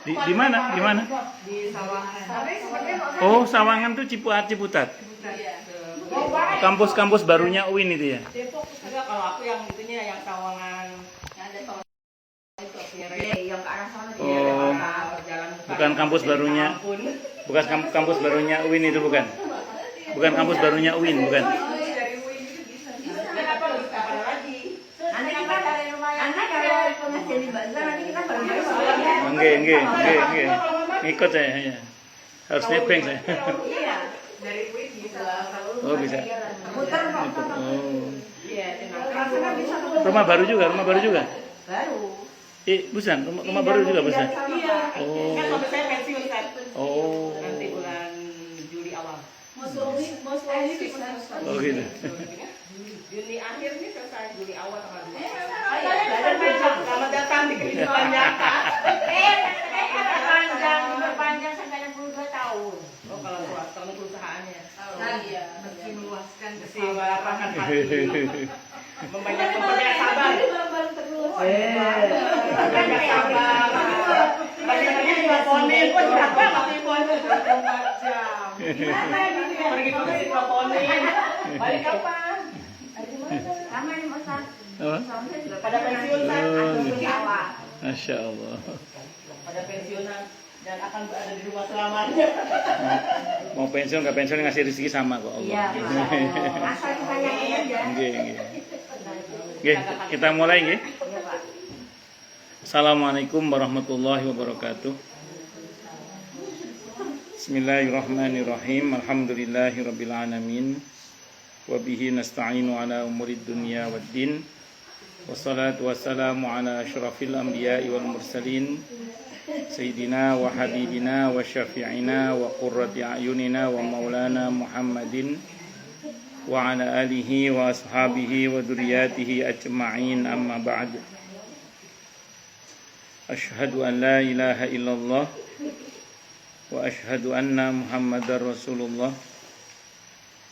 Di mana? Di mana? Di Sawangan. Oh, Sawangan tuh Ciputat. Kampus barunya UIN itu ya? Depok. Enggak, kalau aku yang itunya yang Sawangan. Yang ada tol itu yang ke arah sana. Oh, bukan kampus barunya. Bukan kampus barunya UIN itu bukan? Bukan kampus barunya UIN, bukan? Enggak. Ngikut saya. Ya. Harus nebeng saya. Iya, dari UIN bisa. Oh, bisa. Muter Ngikut. Oh. Iya, Rumah baru juga? baru. Busan, rumah baru juga Busan? Iya. Oh. Kan suami saya pensiun kan. Oh. Nanti bulan Juli awal. Oh gitu. Juni akhir nih selesai, Juli awal tanggal 2. Selamat datang di kehidupan nyata. Berpanjang sampai 62 tahun. Oh, kalau perusahaannya. Iya, mesti meluaskan Mesti melapangkan hati. Membanyak sabar. Banyak sabar. Banyak-banyak teleponin. Wah, berapa telepon? 24 jam. Gimana gitu ya? Pergi ke sini teleponin. Balik kapan? Sama ini Mas. Apa? Pada pensiun kan? Masya Allah. Pada pensiunan dan akan berada di rumah selamanya. Mau pensiun nggak pensiun ngasih rezeki sama kok Allah. Iya, asal ditanyain aja. Oke, kita mulai nggih. Iya, Pak. Assalamualaikum warahmatullahi wabarakatuh. Bismillahirrahmanirrahim. Alhamdulillahirabbil alamin. Wa bihi nasta'inu ala umurid dunya waddin. Wassalatu wassalamu ala asyrafil anbiya'i wal mursalin. Sayyidina wa habibina wa syafi'ina wa qurrati a'yunina wa maulana Muhammadin wa ala alihi wa ashabihi wa dzurriyyatihi ajma'in, amma ba'd. Asyhadu an la ilaha illallah wa asyhadu anna Muhammadar Rasulullah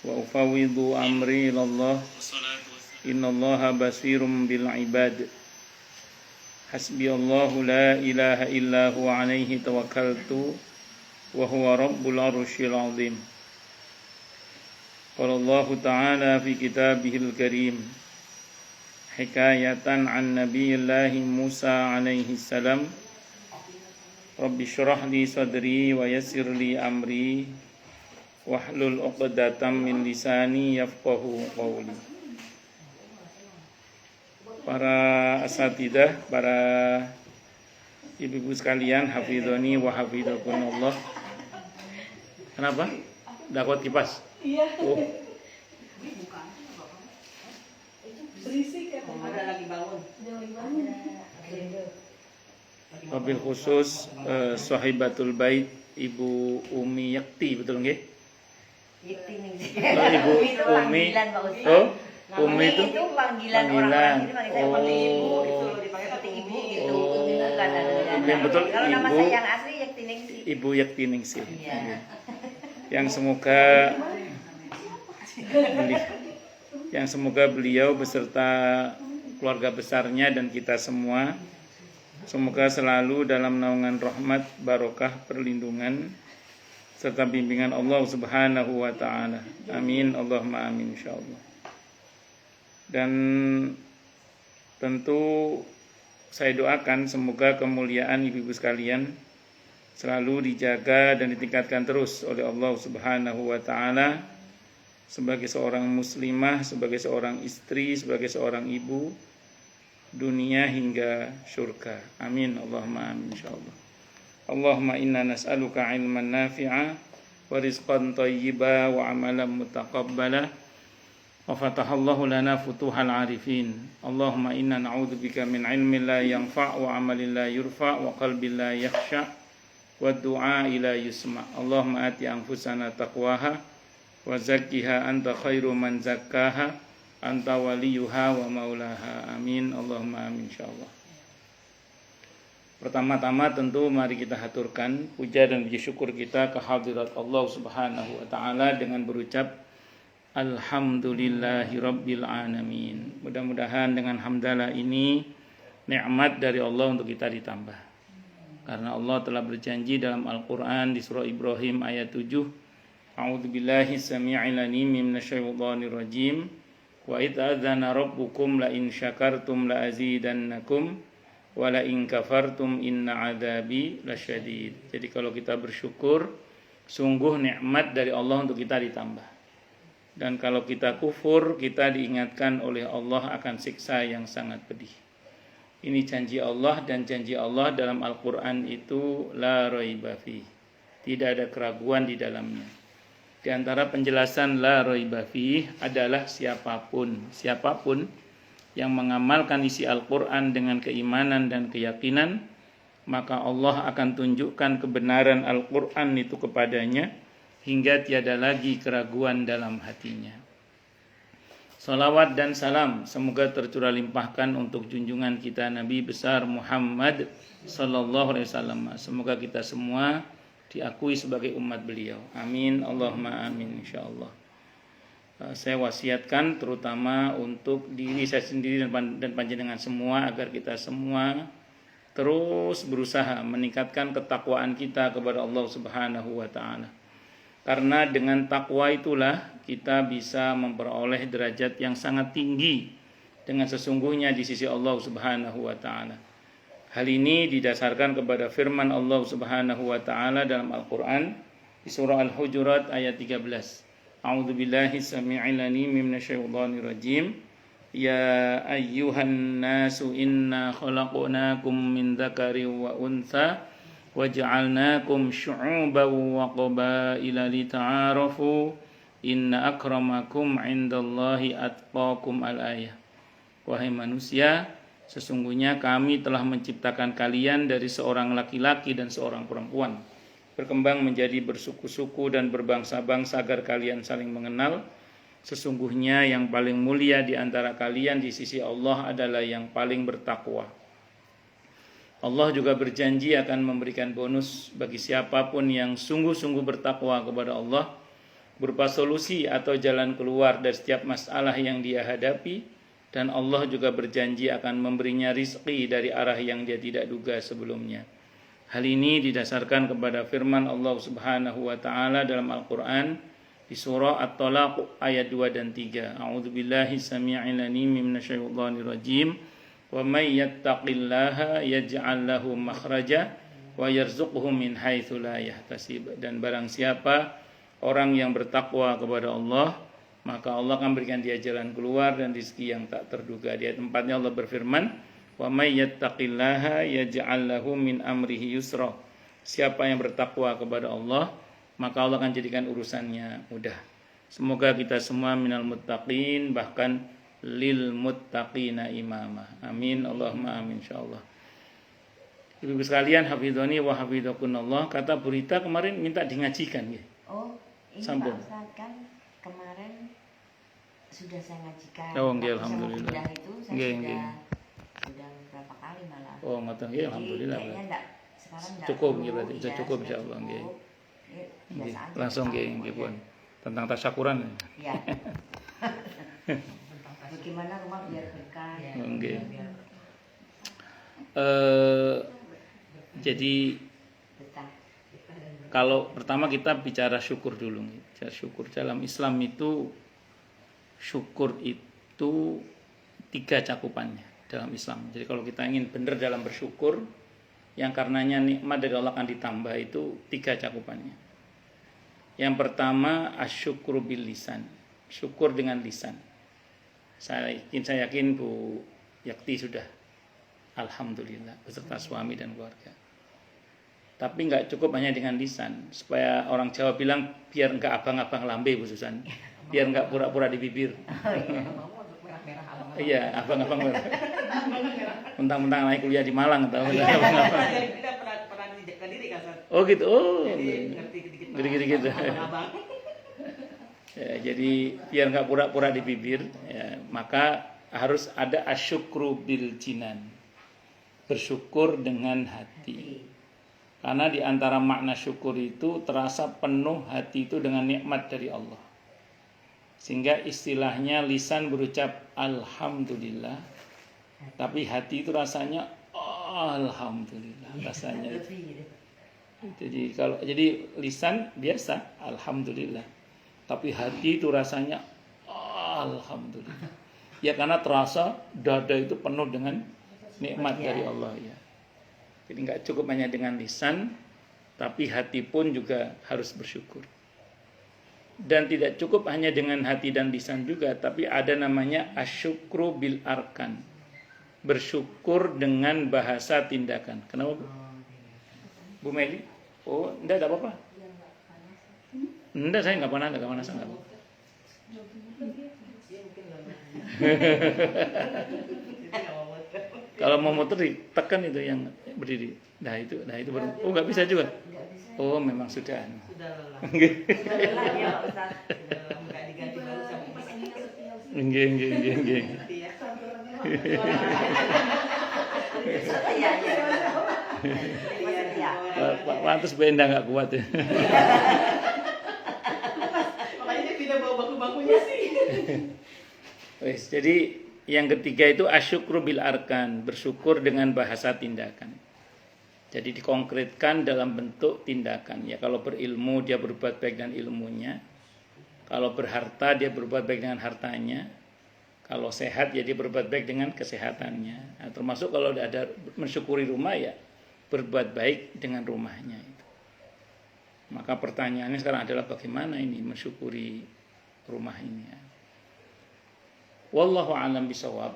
wa ufawwidu amri ilallah. Innallaha basirum bil ibad. Hasbiyallahu la ilaha illa huwa alaihi tawakkaltu wa huwa rabbul arsyil azim. Qala Allah ta'ala fi kitabihil karim hikayatan an nabiyillahi Musa alaihi salam. Rabbi syrah li sadri wa yassir li amri wahlul 'uqdatam min lisani yafqahu qawli. Para asatidah, para ibu-ibu sekalian, hafidhoni wa hafidhakunallah. Kenapa? Dakot kipas? Iya. Oh. Berisik ya. Ada lagi bangun. Wabil khusus sahibatul bait Ibu Umi Yakti, betul nggih? Oh, Ibu Umi. Oh, Umi itu panggilan orang-orang ini Oh. Itu dipanggil seperti ibu gitu. Oh. Bukan. Yang betul Kalau nama Ibu. saya yang asli Yaktiningsih. Ibu Yaktiningsih. Iya. Yang semoga beliau beserta keluarga besarnya dan kita semua semoga selalu dalam naungan rahmat, barokah, perlindungan serta bimbingan Allah Subhanahu wa taala. Amin, Allahumma amin insyaallah. Dan tentu saya doakan semoga kemuliaan ibu-ibu sekalian selalu dijaga dan ditingkatkan terus oleh Allah Subhanahu wa taala sebagai seorang muslimah, sebagai seorang istri, sebagai seorang ibu, dunia hingga surga. Amin, Allahumma amin insyaallah. Allahumma inna nas'aluka ilman nafi'a wa rizqan thayyiba wa amalan mutaqabbala wa fatahallahu lana futuhal arifin. Allahumma inna na'udzubika min ilmin la yanfa' wa amalin la yurfa' wa qalbin la yakhsha' wa du'a ila yusma. Allahumma ati anfusana taqwaha wa zakkiha anta khairu man zakkaha anta waliyuha wa maulaha. Amin, Allahumma amin insyaallah. Pertama-tama tentu mari kita haturkan puja dan puji syukur kita ke hadirat Allah Subhanahu wa taala dengan berucap alhamdulillahi rabbil alamin. Mudah-mudahan dengan hamdalah ini nikmat dari Allah untuk kita ditambah. Karena Allah telah berjanji dalam Al-Quran di surah Ibrahim ayat 7, A'udzubillahi sami'il alim minasyaitonir rajim. Wa idh adzana rabbukum la in syakartum la azidannakum wa la in kafartum inna adzabi lasyadid. Jadi kalau kita bersyukur, sungguh nikmat dari Allah untuk kita ditambah. Dan kalau kita kufur, kita diingatkan oleh Allah akan siksa yang sangat pedih. Ini janji Allah, dan janji Allah dalam Al-Quran itu la raiba fi. Tidak ada keraguan di dalamnya. Di antara penjelasan la raiba fi adalah siapapun yang mengamalkan isi Al-Quran dengan keimanan dan keyakinan, maka Allah akan tunjukkan kebenaran Al-Quran itu kepadanya hingga tiada lagi keraguan dalam hatinya. Salawat dan salam semoga tercurah limpahkan untuk junjungan kita Nabi besar Muhammad sallallahu alaihi wasallam. Semoga kita semua diakui sebagai umat beliau. Amin, Allahumma amin insyaallah. Saya wasiatkan terutama untuk diri saya sendiri dan panjenengan semua agar kita semua terus berusaha meningkatkan ketakwaan kita kepada Allah Subhanahu wa taala. Karena dengan takwa itulah kita bisa memperoleh derajat yang sangat tinggi dengan sesungguhnya di sisi Allah Subhanahu wa taala. Hal ini didasarkan kepada firman Allah Subhanahu wa taala dalam Al-Qur'an di surah Al-Hujurat ayat 13. A'udzubillahi samii'il 'aliim minasyaitonir rajim. Ya ayyuhan nasu inna khalaqnakum min dzakarin wa untha waja'alnakum syu'uban wa qabaila lita'arafu inna akramakum 'indallahi atqakum al-ayah. Wahai manusia, sesungguhnya kami telah menciptakan kalian dari seorang laki-laki dan seorang perempuan, berkembang menjadi bersuku-suku dan berbangsa-bangsa agar kalian saling mengenal. Sesungguhnya yang paling mulia di antara kalian di sisi Allah adalah yang paling bertakwa. Allah juga berjanji akan memberikan bonus bagi siapapun yang sungguh-sungguh bertakwa kepada Allah, berupa solusi atau jalan keluar dari setiap masalah yang dia hadapi, dan Allah juga berjanji akan memberinya rizki dari arah yang dia tidak duga sebelumnya. Hal ini didasarkan kepada firman Allah Subhanahu wa taala dalam Al-Qur'an di surah At-Talaq ayat 2 dan 3. A'udzubillahi samii'il 'aliim minasyaitonir rajim. Wa may yattaqillaha yaj'al lahu makhraja wa yarzuqhu min haitsu la yahtasib. Dan barang siapa orang yang bertakwa kepada Allah, maka Allah akan berikan dia jalan keluar dan rezeki yang tak terduga. Di ayat 4-nya Allah berfirman, wa may yattaqillaha yaj'al lahu min amrihi yusra. Siapa yang bertakwa kepada Allah, maka Allah akan jadikan urusannya mudah. Semoga kita semua minal muttaqin, bahkan lil muttaqina imama. Amin, Allahumma amin insyaallah. Ibu sekalian, hafizani wa hafizakunallah. Kata berita kemarin minta dingajikan ya. Oh, ini Sampun. Pak Ustadz kan kemarin sudah saya ngajikan. Oh, nggih, Waktu alhamdulillah. sama Buddha itu saya Nggih, nggih. sudah berapa kali malah. Oh, ngoten nggih, alhamdulillah. Jadi, kayaknya sekarang enggak Cukup perlu, nggih berarti, iya, sudah cukup sudah insyaallah nggih. cukup. Nggih, Biasa aja, langsung nggih, tahu, nggih ya. pun. Tentang tasyakuran. Ya. Bagaimana rumah biar berkah. Nggih. Jadi Betah. kalau pertama kita bicara syukur dulu. Bicara syukur dalam Islam itu, syukur itu 3 cakupannya dalam Islam. Jadi kalau kita ingin benar dalam bersyukur, yang karenanya nikmat dari Allah akan ditambah, itu 3 cakupannya. Yang pertama asyukru bil lisan, syukur dengan lisan. Saya yakin Bu Yakti sudah alhamdulillah beserta suami dan keluarga. Tapi nggak cukup hanya dengan lisan, supaya orang Jawa bilang biar nggak abang-abang lambe Bu Susan, biar nggak pura-pura di bibir. Iya, abang-abang merah. Mentang-mentang naik kuliah di Malang, tahu nggak? Tidak pernah dijaga diri kan, Ustaz? Oh gitu, oh. Jadi ngerti dikit-dikit. Gitu-gitu. Abang-abang. Ya, jadi biar nggak pura-pura di bibir, ya, maka harus ada asyukru bil jinan, bersyukur dengan hati. Karena di antara makna syukur itu terasa penuh hati itu dengan nikmat dari Allah. Sehingga istilahnya lisan berucap alhamdulillah, tapi hati itu rasanya alhamdulillah rasanya itu. Lebih gitu. Jadi lisan biasa alhamdulillah. Tapi hati itu rasanya alhamdulillah. Ya karena terasa dada itu penuh dengan nikmat dari Allah ya. Jadi nggak cukup hanya dengan lisan, tapi hati pun juga harus bersyukur. Dan tidak cukup hanya dengan hati dan lisan juga, tapi ada namanya asyukru bil arkan. Bersyukur dengan bahasa tindakan. Kenapa Bu? Bu Meli? Oh, enggak ada apa-apa. Enggak, saya enggak panasan enggak. Kalau mau muter ditekan itu yang berdiri. Nah itu baru. Oh nggak bisa juga. Oh memang sudah. Sudah lelah. Sudah lelah ya Pak Ustaz. Sudah lelah, nggak diganti baru sama Nggih. ya. Setia ya. Setia. Pantes benda nggak kuat ya. Makanya dia tidak bawa baku-bakunya sih. Wes, jadi yang ketiga itu asyukru bil arkan, bersyukur dengan bahasa tindakan. Jadi dikonkretkan dalam bentuk tindakan. Ya kalau berilmu dia berbuat baik dengan ilmunya. Kalau berharta dia berbuat baik dengan hartanya. Kalau sehat ya dia berbuat baik dengan kesehatannya. Nah, termasuk kalau ada mensyukuri rumah ya berbuat baik dengan rumahnya itu. Maka pertanyaannya sekarang adalah bagaimana ini mensyukuri rumah ini ya. Wallahu a'lam bishawab.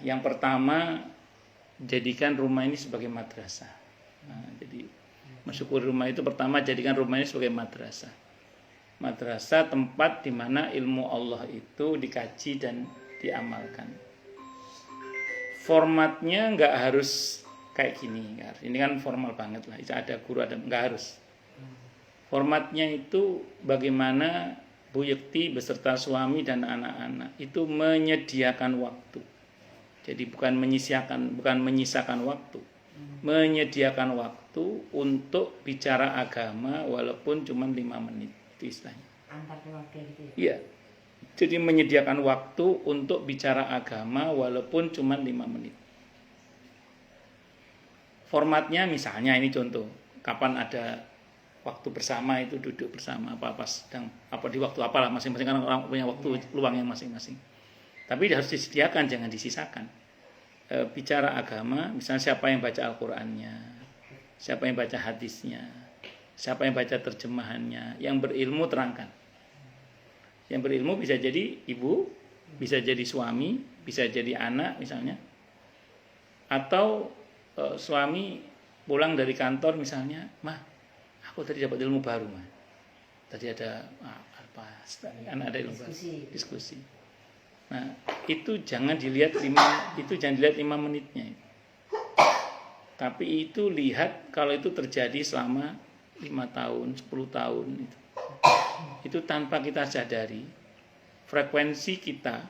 Yang pertama, jadikan rumah ini sebagai madrasah. Nah, jadi mensyukuri rumah itu pertama jadikan rumah ini sebagai madrasah. Madrasah tempat di mana ilmu Allah itu dikaji dan diamalkan. Formatnya nggak harus kayak gini. Ini kan formal banget lah. Ada guru, ada nggak harus. Formatnya itu bagaimana Bu Yekti beserta suami dan anak-anak itu menyediakan waktu. Jadi bukan menyisakan waktu. Menyediakan waktu untuk bicara agama walaupun cuma 5 menit itu istilahnya. Antar keluarga gitu ya. Iya. Jadi menyediakan waktu untuk bicara agama walaupun cuma 5 menit. Formatnya misalnya ini contoh, kapan ada waktu bersama itu duduk bersama apa sedang apa di waktu apalah masing-masing kan orang punya waktu luang yang masing-masing. Tapi harus disediakan, jangan disisakan. Bicara agama, misalnya siapa yang baca Al-Qur'annya, siapa yang baca hadisnya, siapa yang baca terjemahannya, yang berilmu terangkan. Yang berilmu bisa jadi ibu, bisa jadi suami, bisa jadi anak misalnya. Atau suami pulang dari kantor misalnya, "Mah, aku tadi dapat ilmu baru, Mah. Tadi ada ada ilmu baru." Diskusi. Nah, itu jangan dilihat 5 menitnya. Tapi itu lihat kalau itu terjadi selama 5 tahun, 10 tahun itu. Itu tanpa kita sadari frekuensi kita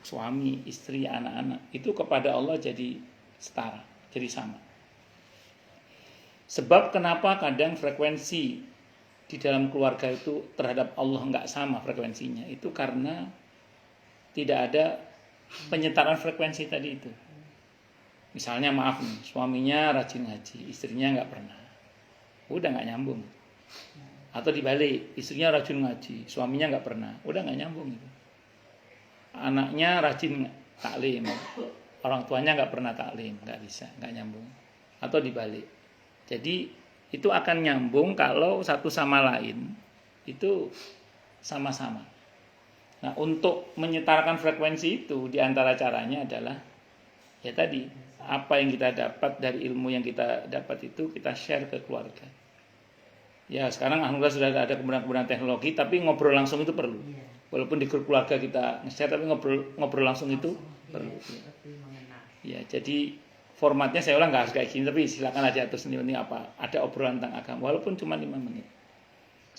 suami, istri, anak-anak itu kepada Allah jadi setara, jadi sama. Sebab kenapa kadang frekuensi di dalam keluarga itu terhadap Allah nggak sama frekuensinya, itu karena tidak ada penyetaraan frekuensi tadi itu. Misalnya maaf nih, suaminya rajin ngaji, istrinya nggak pernah, udah nggak nyambung. Atau dibalik, istrinya rajin ngaji, suaminya nggak pernah, udah nggak nyambung itu. Anaknya rajin taklim, orang tuanya nggak pernah taklim, nggak bisa, nggak nyambung. Atau dibalik. Jadi itu akan nyambung kalau satu sama lain itu sama-sama. Nah, untuk menyetarkan frekuensi itu diantara caranya adalah ya tadi, apa yang kita dapat dari ilmu yang kita dapat itu kita share ke keluarga. Ya sekarang alhamdulillah sudah ada kemudahan-kemudahan teknologi, tapi ngobrol langsung itu perlu. Walaupun di grup keluarga kita nge-share, tapi ngobrol langsung itu perlu. Ya, jadi formatnya saya ulang nggak harus kayak gini, tapi silakan aja atur sendiri ini apa. Ada obrolan tentang agama, walaupun cuma 5 menit.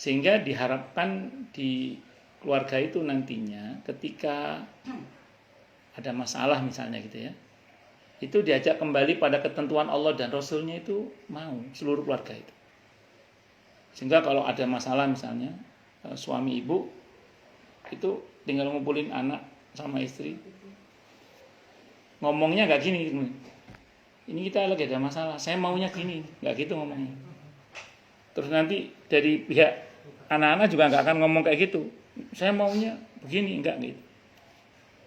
Sehingga diharapkan di keluarga itu nantinya ketika ada masalah misalnya gitu ya, itu diajak kembali pada ketentuan Allah dan Rasulnya itu mau seluruh keluarga itu. Sehingga kalau ada masalah misalnya suami ibu itu tinggal ngumpulin anak sama istri, ngomongnya nggak gini, Ini kita lagi ada masalah, saya maunya gini, nggak gitu ngomongnya. Terus nanti dari pihak anak-anak juga nggak akan ngomong kayak gitu. Saya maunya begini, enggak gitu.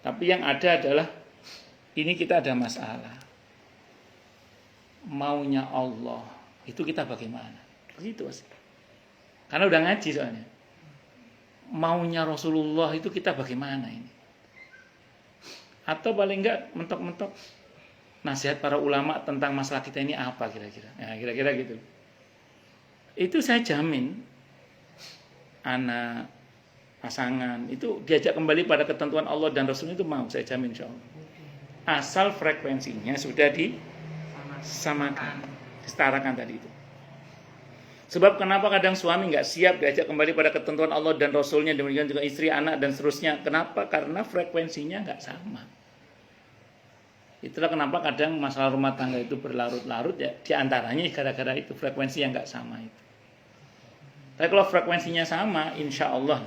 Tapi yang ada adalah ini kita ada masalah. Maunya Allah itu kita bagaimana? Begitu Mas. Karena udah ngaji soalnya. Maunya Rasulullah itu kita bagaimana ini? Atau paling enggak mentok-mentok nasihat para ulama tentang masalah kita ini apa kira-kira? Nah, kira-kira gitu. Itu saya jamin anak pasangan itu diajak kembali pada ketentuan Allah dan Rasul itu mau, saya jamin insyaallah. Asal frekuensinya sudah disamakan, disetarakan tadi itu. Sebab kenapa kadang suami nggak siap diajak kembali pada ketentuan Allah dan Rasulnya, demikian juga istri, anak dan seterusnya. Kenapa? Karena frekuensinya nggak sama. Itulah kenapa kadang masalah rumah tangga itu berlarut-larut ya, diantaranya gara-gara itu frekuensi yang nggak sama itu. Tapi kalau frekuensinya sama, insya Allah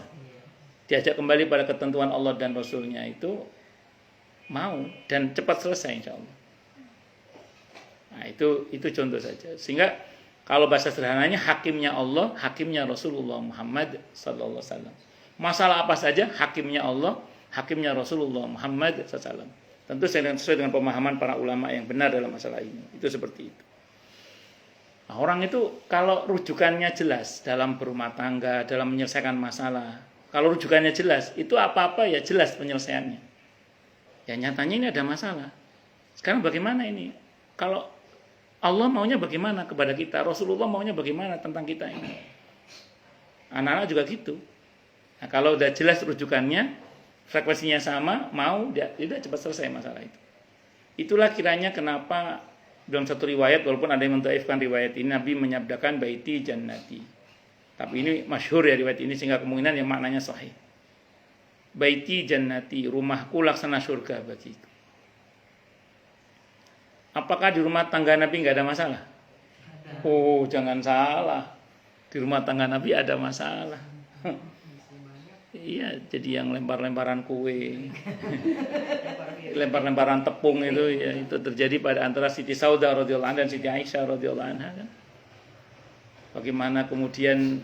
diajak kembali pada ketentuan Allah dan Rasulnya itu mau dan cepat selesai insya Allah. Nah itu contoh saja. Sehingga kalau bahasa sederhananya hakimnya Allah, hakimnya Rasulullah Muhammad sallallahu alaihi wasallam. Masalah apa saja hakimnya Allah, hakimnya Rasulullah Muhammad sallallahu alaihi wasallam. Tentu sesuai dengan pemahaman para ulama yang benar dalam masalah ini. Itu seperti itu. Nah, orang itu kalau rujukannya jelas dalam berumah tangga, dalam menyelesaikan masalah, kalau rujukannya jelas, itu apa-apa ya jelas penyelesaiannya. Ya nyatanya ini ada masalah. Sekarang bagaimana ini? Kalau Allah maunya bagaimana kepada kita? Rasulullah maunya bagaimana tentang kita ini? Anak-anak juga gitu. Nah, kalau udah jelas rujukannya, frekuensinya sama, mau, dia cepat selesai masalah itu. Itulah kiranya kenapa dalam satu riwayat, walaupun ada yang mentaifkan riwayat ini, Nabi menyabdakan baiti jannati. Tapi ini masyhur ya riwayat ini, sehingga kemungkinan yang maknanya sahih. Baiti jannati, rumahku laksana surga bagiku. Apakah di rumah tangga Nabi nggak ada masalah? Ada. Oh, jangan salah. Di rumah tangga Nabi ada masalah. Iya, jadi yang lempar-lemparan kue, lempar-lemparan tepung itu terjadi pada antara Siti Saudah radhiyallahu anha dan Siti Aisyah radhiyallahu anha kan. Bagaimana kemudian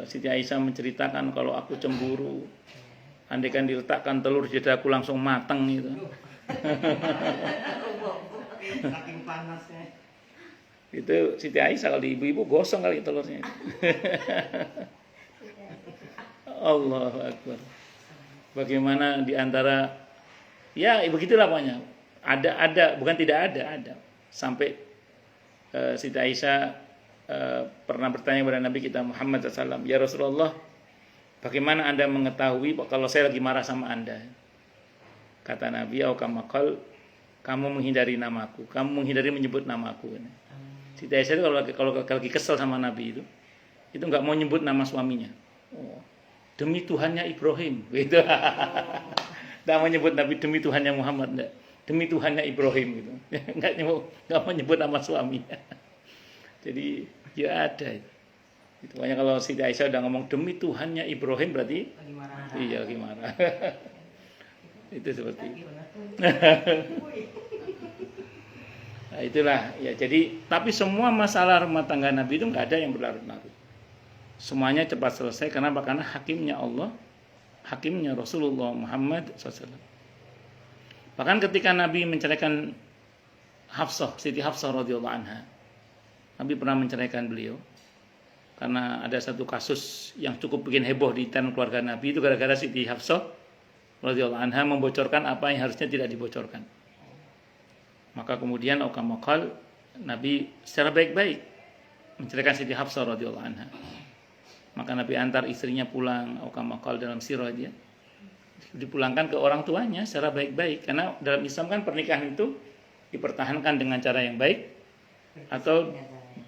Siti Aisyah menceritakan kalau aku cemburu, andaikan diletakkan telur di dadaku langsung matang gitu. Saking panasnya. Itu Siti Aisyah, kalau di ibu-ibu gosong kali telurnya. Allahu Akbar. Bagaimana di antara ya begitulah pokoknya. Ada bukan tidak ada. Sampai Siti Aisyah pernah bertanya kepada Nabi kita Muhammad SAW, ya Rasulullah, bagaimana Anda mengetahui kalau saya lagi marah sama Anda? Kata Nabi, kamakal, kamu menghindari namaku, kamu menghindari menyebut namaku. Siti Aisyah itu kalau lagi kesel sama Nabi itu nggak mau nyebut nama suaminya. Demi Tuhannya Ibrahim, gitu. Nggak mau nyebut Nabi demi Tuhannya Muhammad, enggak. Demi Tuhannya Ibrahim, gitu. Nggak mau nyebut nama suaminya. Jadi ya ada. Itu makanya kalau Siti Aisyah udah ngomong demi Tuhannya Ibrahim berarti Lagi marah. iya lagi marah. Itu seperti itu. Nah, itulah ya. Jadi tapi semua masalah rumah tangga Nabi itu nggak ada yang berlarut-larut. Semuanya cepat selesai. Kenapa? Karena hakimnya Allah, hakimnya Rasulullah Muhammad SAW. Bahkan ketika Nabi menceraikan Hafsah, Siti Hafsah radhiyallahu anha, Nabi pernah menceraikan beliau karena ada satu kasus yang cukup bikin heboh di tanah keluarga Nabi, itu gara-gara Siti Hafsah radhiyallahu anha membocorkan apa yang harusnya tidak dibocorkan. Maka kemudian okamakal Nabi secara baik-baik menceraikan Siti Hafsah radhiyallahu anha. Maka Nabi antar istrinya pulang, okamakal dalam sirah dia dipulangkan ke orang tuanya secara baik-baik, karena dalam Islam kan pernikahan itu dipertahankan dengan cara yang baik atau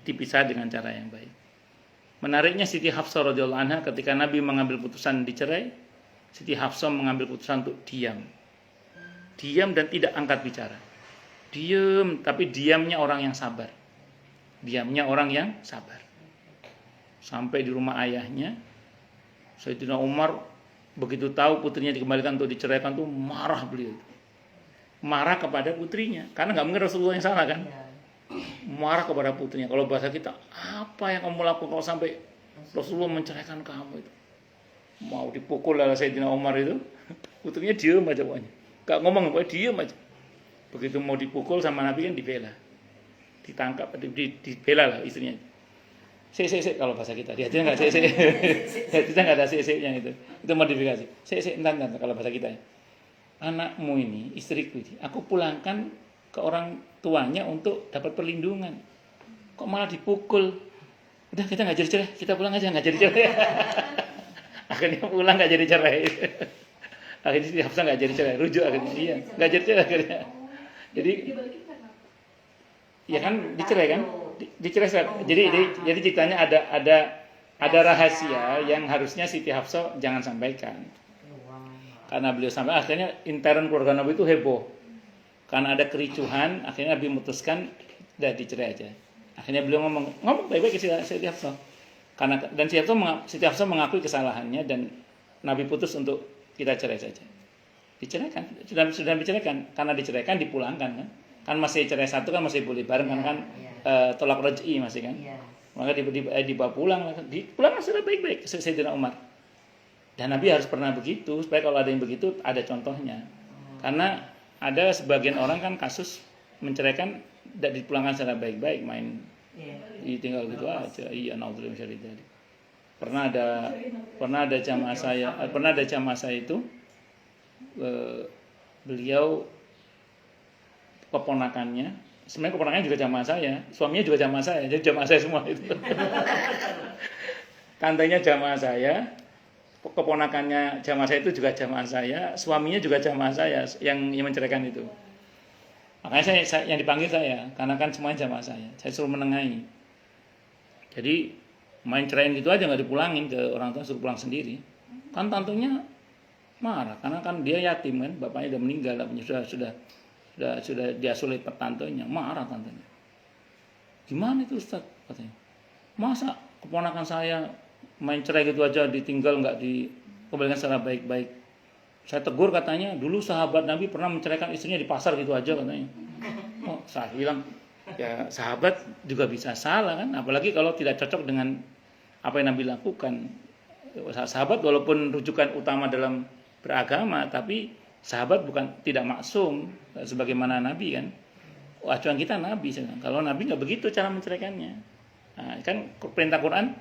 dipisah dengan cara yang baik. Menariknya Siti Hafsah radhiyallahu anha ketika Nabi mengambil putusan dicerai, Siti Hafsah mengambil putusan untuk diam dan tidak angkat bicara. Diam, tapi diamnya orang yang sabar. Diamnya orang yang sabar. Sampai di rumah ayahnya, Sayyidina Umar begitu tahu putrinya dikembalikan untuk diceraikan tuh marah beliau. marah kepada putrinya karena nggak mungkin Rasulullah yang salah kan. Iya. Marah kepada putrinya. Kalau bahasa kita, apa yang kamu lakukan kalau sampai Rasulullah menceraikan kamu itu? Mau dipukul oleh Sayyidina Umar itu, putrinya diem aja pokoknya. Gak ngomong, pokoknya diem aja. Begitu mau dipukul sama Nabi kan dibela. Ditangkap, dibela lah istrinya. Sik, kalau bahasa kita. Di hatinya nggak sik. Hatinya nggak ada sik-siknya itu. Itu modifikasi. Sik, entar kalau bahasa kita ya. Anakmu ini, istriku ini, aku pulangkan ke orang tuanya untuk dapat perlindungan. Kok malah dipukul? Udah kita nggak jadi cerai, kita pulang aja nggak jadi cerai. Akhirnya pulang nggak jadi cerai. Akhirnya Siti Hafsah nggak jadi cerai, rujuk akhirnya. Iya, nggak jadi cerai akhirnya. Jadi, ya kan dicerai kan? Dicerai. Jadi ceritanya ada rahasia yang harusnya Siti Hafsah jangan sampaikan. Karena beliau sampai akhirnya intern keluarga Nabi itu heboh. Karena ada kericuhan, akhirnya Nabi memutuskan udah dicerai aja. Akhirnya beliau ngomong baik-baik ke Siti Hafsah. Dan Siti Hafsah mengakui kesalahannya dan Nabi putus untuk kita cerai saja. Diceraikan, sudah diceraikan. Karena diceraikan dipulangkan kan. Kan masih cerai satu kan masih boleh bareng kan tolak raj'i masih kan. Maka dibawa pulang, dipulangkan sudah baik-baik ke Sayyidina Umar. Dan Nabi harus pernah begitu supaya kalau ada yang begitu ada contohnya. Karena ada sebagian orang kan kasus menceraikan tidak dipulangkan secara baik-baik, main ditinggal gitu aja. Iya, naudzubillah min dzalik. Pernah ada jamaah saya itu beliau keponakannya, sebenarnya keponakannya juga jamaah saya, suaminya juga jamaah saya, jadi jamaah saya semua itu. Tantenya jamaah saya, keponakannya jamaah saya itu juga jamaah saya, suaminya juga jamaah saya yang menceraikan itu. Makanya saya yang dipanggil saya, karena kan semuanya jamaah saya suruh menengahi. Jadi main ceraiin gitu aja nggak dipulangin ke orang tua, suruh pulang sendiri. Kan tantunya marah, karena kan dia yatim kan, bapaknya udah meninggal, sudah diasuh oleh tantunya, marah tantunya. Gimana itu Ustaz? Katanya. Masa keponakan saya main cerai gitu aja ditinggal nggak dikembalikan secara baik-baik. Saya tegur katanya, dulu sahabat Nabi pernah menceraikan istrinya di pasar gitu aja katanya. Oh, saya bilang, ya sahabat juga bisa salah kan, apalagi kalau tidak cocok dengan apa yang Nabi lakukan. Sahabat walaupun rujukan utama dalam beragama, tapi sahabat tidak maksum sebagaimana Nabi kan. Acuan kita Nabi. Kalau Nabi nggak begitu cara menceraikannya. Nah, kan perintah Quran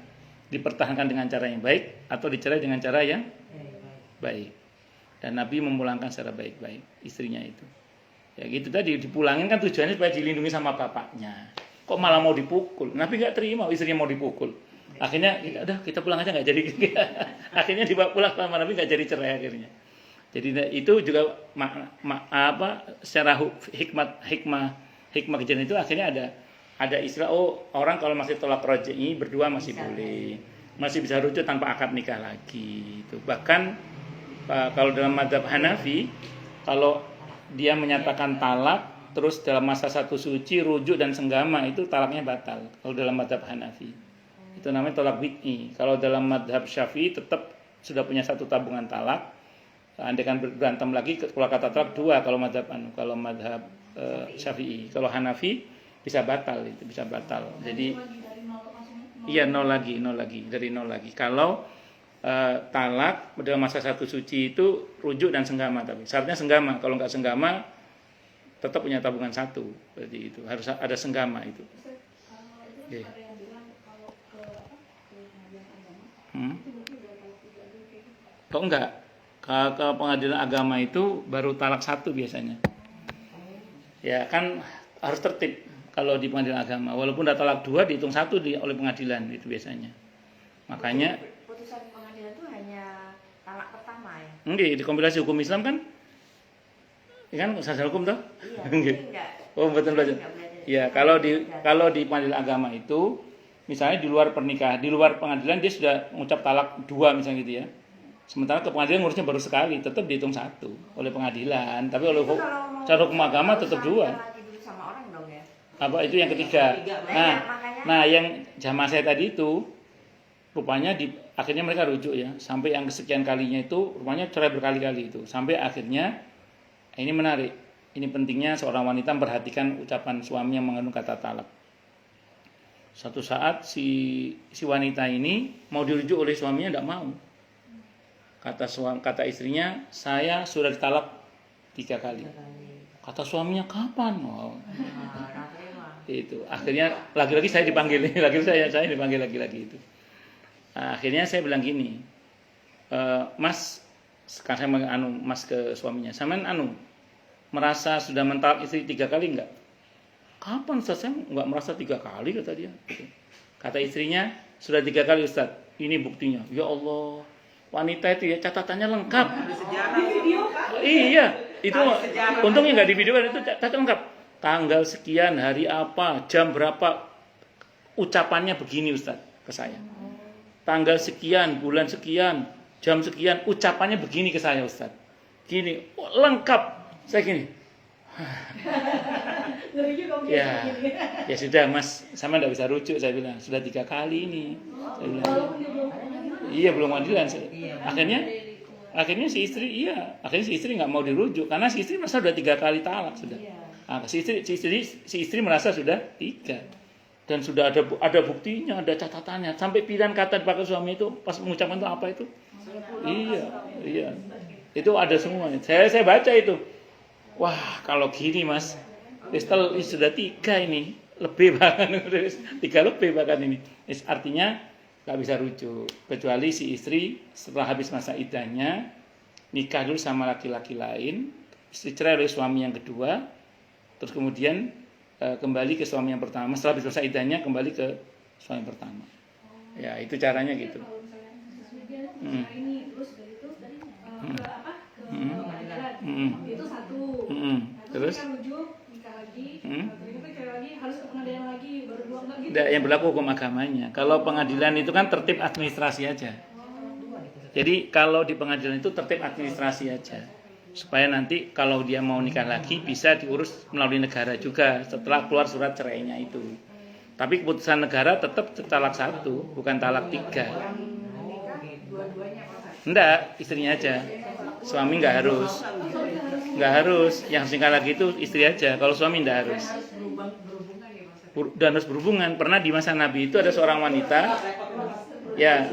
dipertahankan dengan cara yang baik atau dicerai dengan cara yang baik. Dan Nabi memulangkan secara baik-baik istrinya itu. Ya gitu tadi, dipulangin kan tujuannya supaya dilindungi sama bapaknya. Kok malah mau dipukul? Nabi nggak terima istrinya mau dipukul. Akhirnya udah kita pulang aja nggak jadi. Akhirnya dibawa pulang sama Nabi nggak jadi cerai akhirnya. Jadi itu juga secara hikmah kejadian itu akhirnya ada istilah orang kalau masih tolak raj'i berdua masih boleh, masih bisa rujuk tanpa akad nikah lagi. Itu bahkan kalau dalam mazhab Hanafi, kalau dia menyatakan talak terus dalam masa satu suci rujuk dan senggama itu talaknya batal. Kalau dalam mazhab Hanafi itu namanya tolak bid'i. Kalau dalam mazhab Syafi'i tetap sudah punya satu tabungan talak. Andaikan berantem lagi kalau kata talak dua kalau mazhab Syafi'i. Kalau Hanafi bisa batal itu, bisa batal. Jadi iya nol lagi dari nol lagi. Kalau talak dalam masa satu suci itu rujuk dan senggama, tapi syaratnya senggama. Kalau nggak senggama tetap punya tabungan satu. Berarti itu harus ada senggama itu. Okay. Kok enggak? Ke pengadilan agama itu baru talak satu biasanya. Ya kan harus tertib kalau di pengadilan agama. Walaupun udah talak dua dihitung satu oleh pengadilan itu biasanya. Makanya putusan pengadilan itu hanya talak pertama ya? Enggak, di kompilasi hukum Islam kan ya kan usaha hukum toh? Iya, enggak. Oh, betul belajar. Ya, kalau di pengadilan agama itu misalnya di luar pernikahan, di luar pengadilan dia sudah mengucap talak dua misalnya gitu ya. Sementara ke pengadilan ngurusnya baru sekali, tetap dihitung satu oleh pengadilan. Tapi oleh cara hukum agama tetap dua. Sama orang dong ya? Apa itu yang ketiga? Nah, yang jamaah saya tadi itu rupanya akhirnya mereka rujuk ya, sampai yang kesekian kalinya itu rupanya cerai berkali-kali itu. Sampai akhirnya ini menarik. Ini pentingnya seorang wanita memperhatikan ucapan suami yang mengandung kata talak. Suatu saat si wanita ini mau dirujuk oleh suaminya, tidak mau. Kata istrinya, saya sudah ditalak 3 kali. Kata suaminya, kapan? Oh. Itu akhirnya lagi-lagi saya dipanggil, saya dipanggil lagi-lagi itu. Akhirnya saya bilang gini, Mas, sekarang saya mas ke suaminya, sampean merasa sudah mentalak istri 3 kali enggak? Kapan Ustaz? Saya enggak merasa 3 kali, kata dia. Kata istrinya, sudah 3 kali Ustaz. Ini buktinya. Ya Allah, wanita itu ya catatannya lengkap. Di video kan? Iya, itu untungnya nggak di video, itu catatan lengkap. Tanggal sekian, hari apa, jam berapa, ucapannya begini Ustaz ke saya. Tanggal sekian, bulan sekian, jam sekian, ucapannya begini ke saya Ustaz. Gini, lengkap. Saya gini. Ya sudah Mas, sama nggak bisa rujuk, saya bilang. Sudah 3 kali ini. Saya bilang. Iya, belum pengadilan. Akhirnya si istri nggak mau dirujuk karena si istri merasa sudah 3 kali talak sudah. Nah, si istri merasa sudah 3 dan sudah ada buktinya, ada catatannya, sampai pilihan kata dipakai suami itu pas mengucapkan itu apa itu? Iya. Itu ada semua. Saya baca itu. Wah, kalau gini Mas, sudah 3 ini, lebih bahkan 3 lebih bahkan ini. Artinya nggak bisa rujuk kecuali si istri setelah habis masa iddahnya nikah dulu sama laki-laki lain, dicerai oleh suami yang kedua, terus kemudian kembali ke suami yang pertama. Setelah habis masa iddahnya kembali ke suami yang pertama. Ya, itu caranya gitu. Itu satu. Terus kan rujuk, nikah lagi, ternyata cewek lagi harus ke pengadilan lagi, baru 2 enggak gitu. Yang berlaku hukum agamanya. Kalau pengadilan itu kan tertib administrasi aja. Jadi kalau di pengadilan itu tertib administrasi aja. Supaya nanti kalau dia mau nikah lagi bisa diurus melalui negara juga setelah keluar surat cerainya itu. Tapi keputusan negara tetap talak 1, bukan talak 3. Enggak, istrinya aja. Suami enggak harus. Yang nikah lagi itu istri aja. Kalau suami enggak harus. Dan harus berhubungan. Pernah di masa Nabi itu ada seorang wanita. Ya.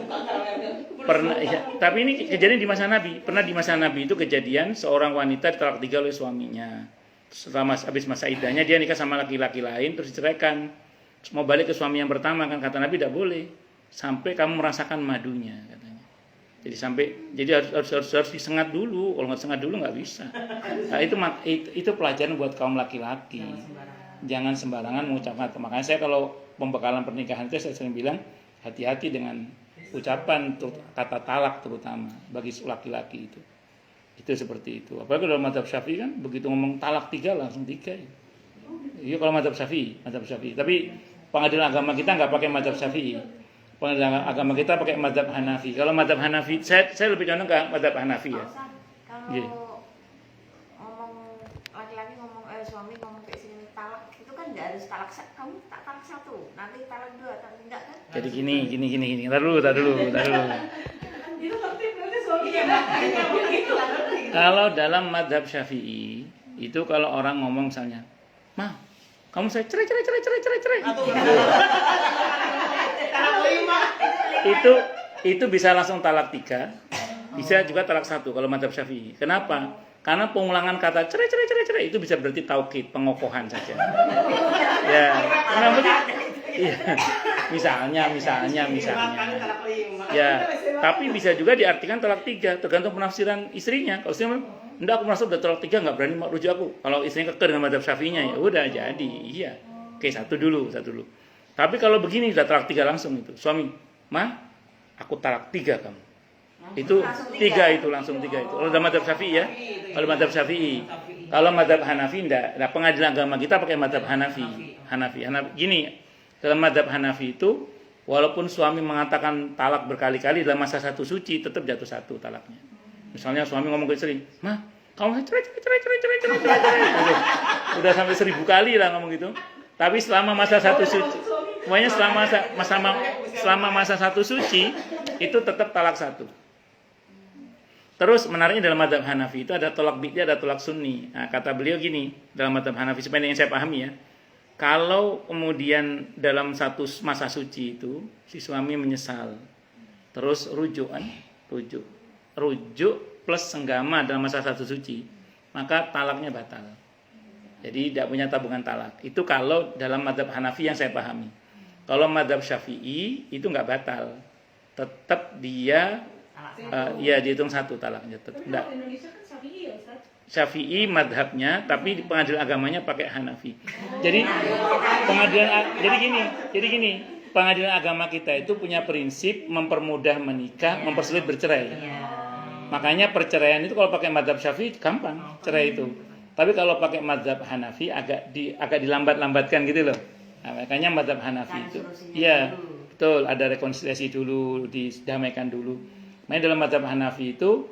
Pernah. Ya, tapi ini kejadian di masa Nabi. Pernah di masa Nabi itu kejadian seorang wanita ditalak 3 oleh suaminya. Setelah habis masa iddahnya dia nikah sama laki-laki lain terus diceraikan. Terus mau balik ke suami yang pertama, kan kata Nabi tidak boleh sampai kamu merasakan madunya, katanya. Jadi harus disengat dulu. Kalau nggak sengat dulu nggak bisa. Nah, itu pelajaran buat kaum laki-laki. Jangan sembarangan mengucapkan. Makanya saya kalau pembekalan pernikahan itu saya sering bilang hati-hati dengan ucapan kata talak terutama bagi laki-laki itu. Itu seperti itu. Apalagi dalam mazhab Syafi'i kan begitu ngomong talak 3 langsung 3 ya. Iya kalau mazhab Syafi'i. Tapi pengadilan agama kita nggak pakai mazhab Syafi'i. Pengadilan agama kita pakai mazhab Hanafi. Kalau mazhab Hanafi, saya lebih condong ke mazhab Hanafi ya. Kalau ngomong laki-laki suami ngomong kayak sini talak itu kan nggak harus talak, kamu tak talak 1, nanti talak 2, talak enggak kan? Jadi gini. Tar dulu. Itu tertib nanti suaminya. Kalau dalam mazhab Syafi'i itu kalau orang ngomong misalnya, "Ma, kamu saya cerai." Itu bisa langsung talak 3, bisa juga talak 1 kalau mazhab Syafi'i. Kenapa? Karena pengulangan kata cerai itu bisa berarti taukid, pengokohan saja. Ya, kenapa sih? Iya. Misalnya. Ya, tapi bisa juga diartikan talak 3, tergantung penafsiran istrinya. Kalau istrinya enggak, aku merasa udah talak 3 enggak berani rujuk aku. Kalau istrinya kekeh dengan mazhab Syafi'inya ya udah jadi. Iya. Oke, satu dulu. Tapi kalau begini udah talak 3 langsung itu. Suami, "Ma, aku talak 3 kamu." Itu 3 itu langsung 3 itu. Kalau dalam mazhab Syafi'i ya. Kalau mazhab Syafi'i. Kalau mazhab Hanafi enggak. Nah, pengadilan agama kita pakai mazhab Hanafi. Gini, dalam mazhab Hanafi itu walaupun suami mengatakan talak berkali-kali dalam masa 1 suci tetap jatuh 1 talaknya. Misalnya suami ngomong ke istri, "Ma, kamu cerai." Udah sampai 1000 kali lah ngomong gitu. Tapi selama masa 1 suci, semuanya selama masa 1 suci itu tetap talak 1. Terus menariknya dalam mazhab Hanafi itu ada tolak bid'ah, ada tolak sunni. Nah, kata beliau gini, dalam mazhab Hanafi sebenarnya yang saya pahami ya. Kalau kemudian dalam satu masa suci itu si suami menyesal, terus rujuk kan, rujuk plus senggama dalam masa satu suci, maka talaknya batal. Jadi tidak punya tabungan talak. Itu kalau dalam mazhab Hanafi yang saya pahami. Kalau mazhab Syafi'i itu nggak batal, tetap dia ya dihitung satu talaknya. Tapi Enggak. kalau Indonesia kan Syafi'i ya Ustaz. Syafi'i madhabnya, tapi di pengadilan agamanya pakai Hanafi. Jadi jadi gini, pengadilan agama kita itu punya prinsip mempermudah menikah, mempersulit bercerai. Makanya perceraian itu kalau pakai madhab Syafi'i gampang, cerai itu. Tapi kalau pakai madhab Hanafi agak dilambat-lambatkan gitu loh. Nah, makanya madhab Hanafi itu, iya betul, ada rekonsiliasi dulu, didamaikan dulu. Makanya dalam madhab Hanafi itu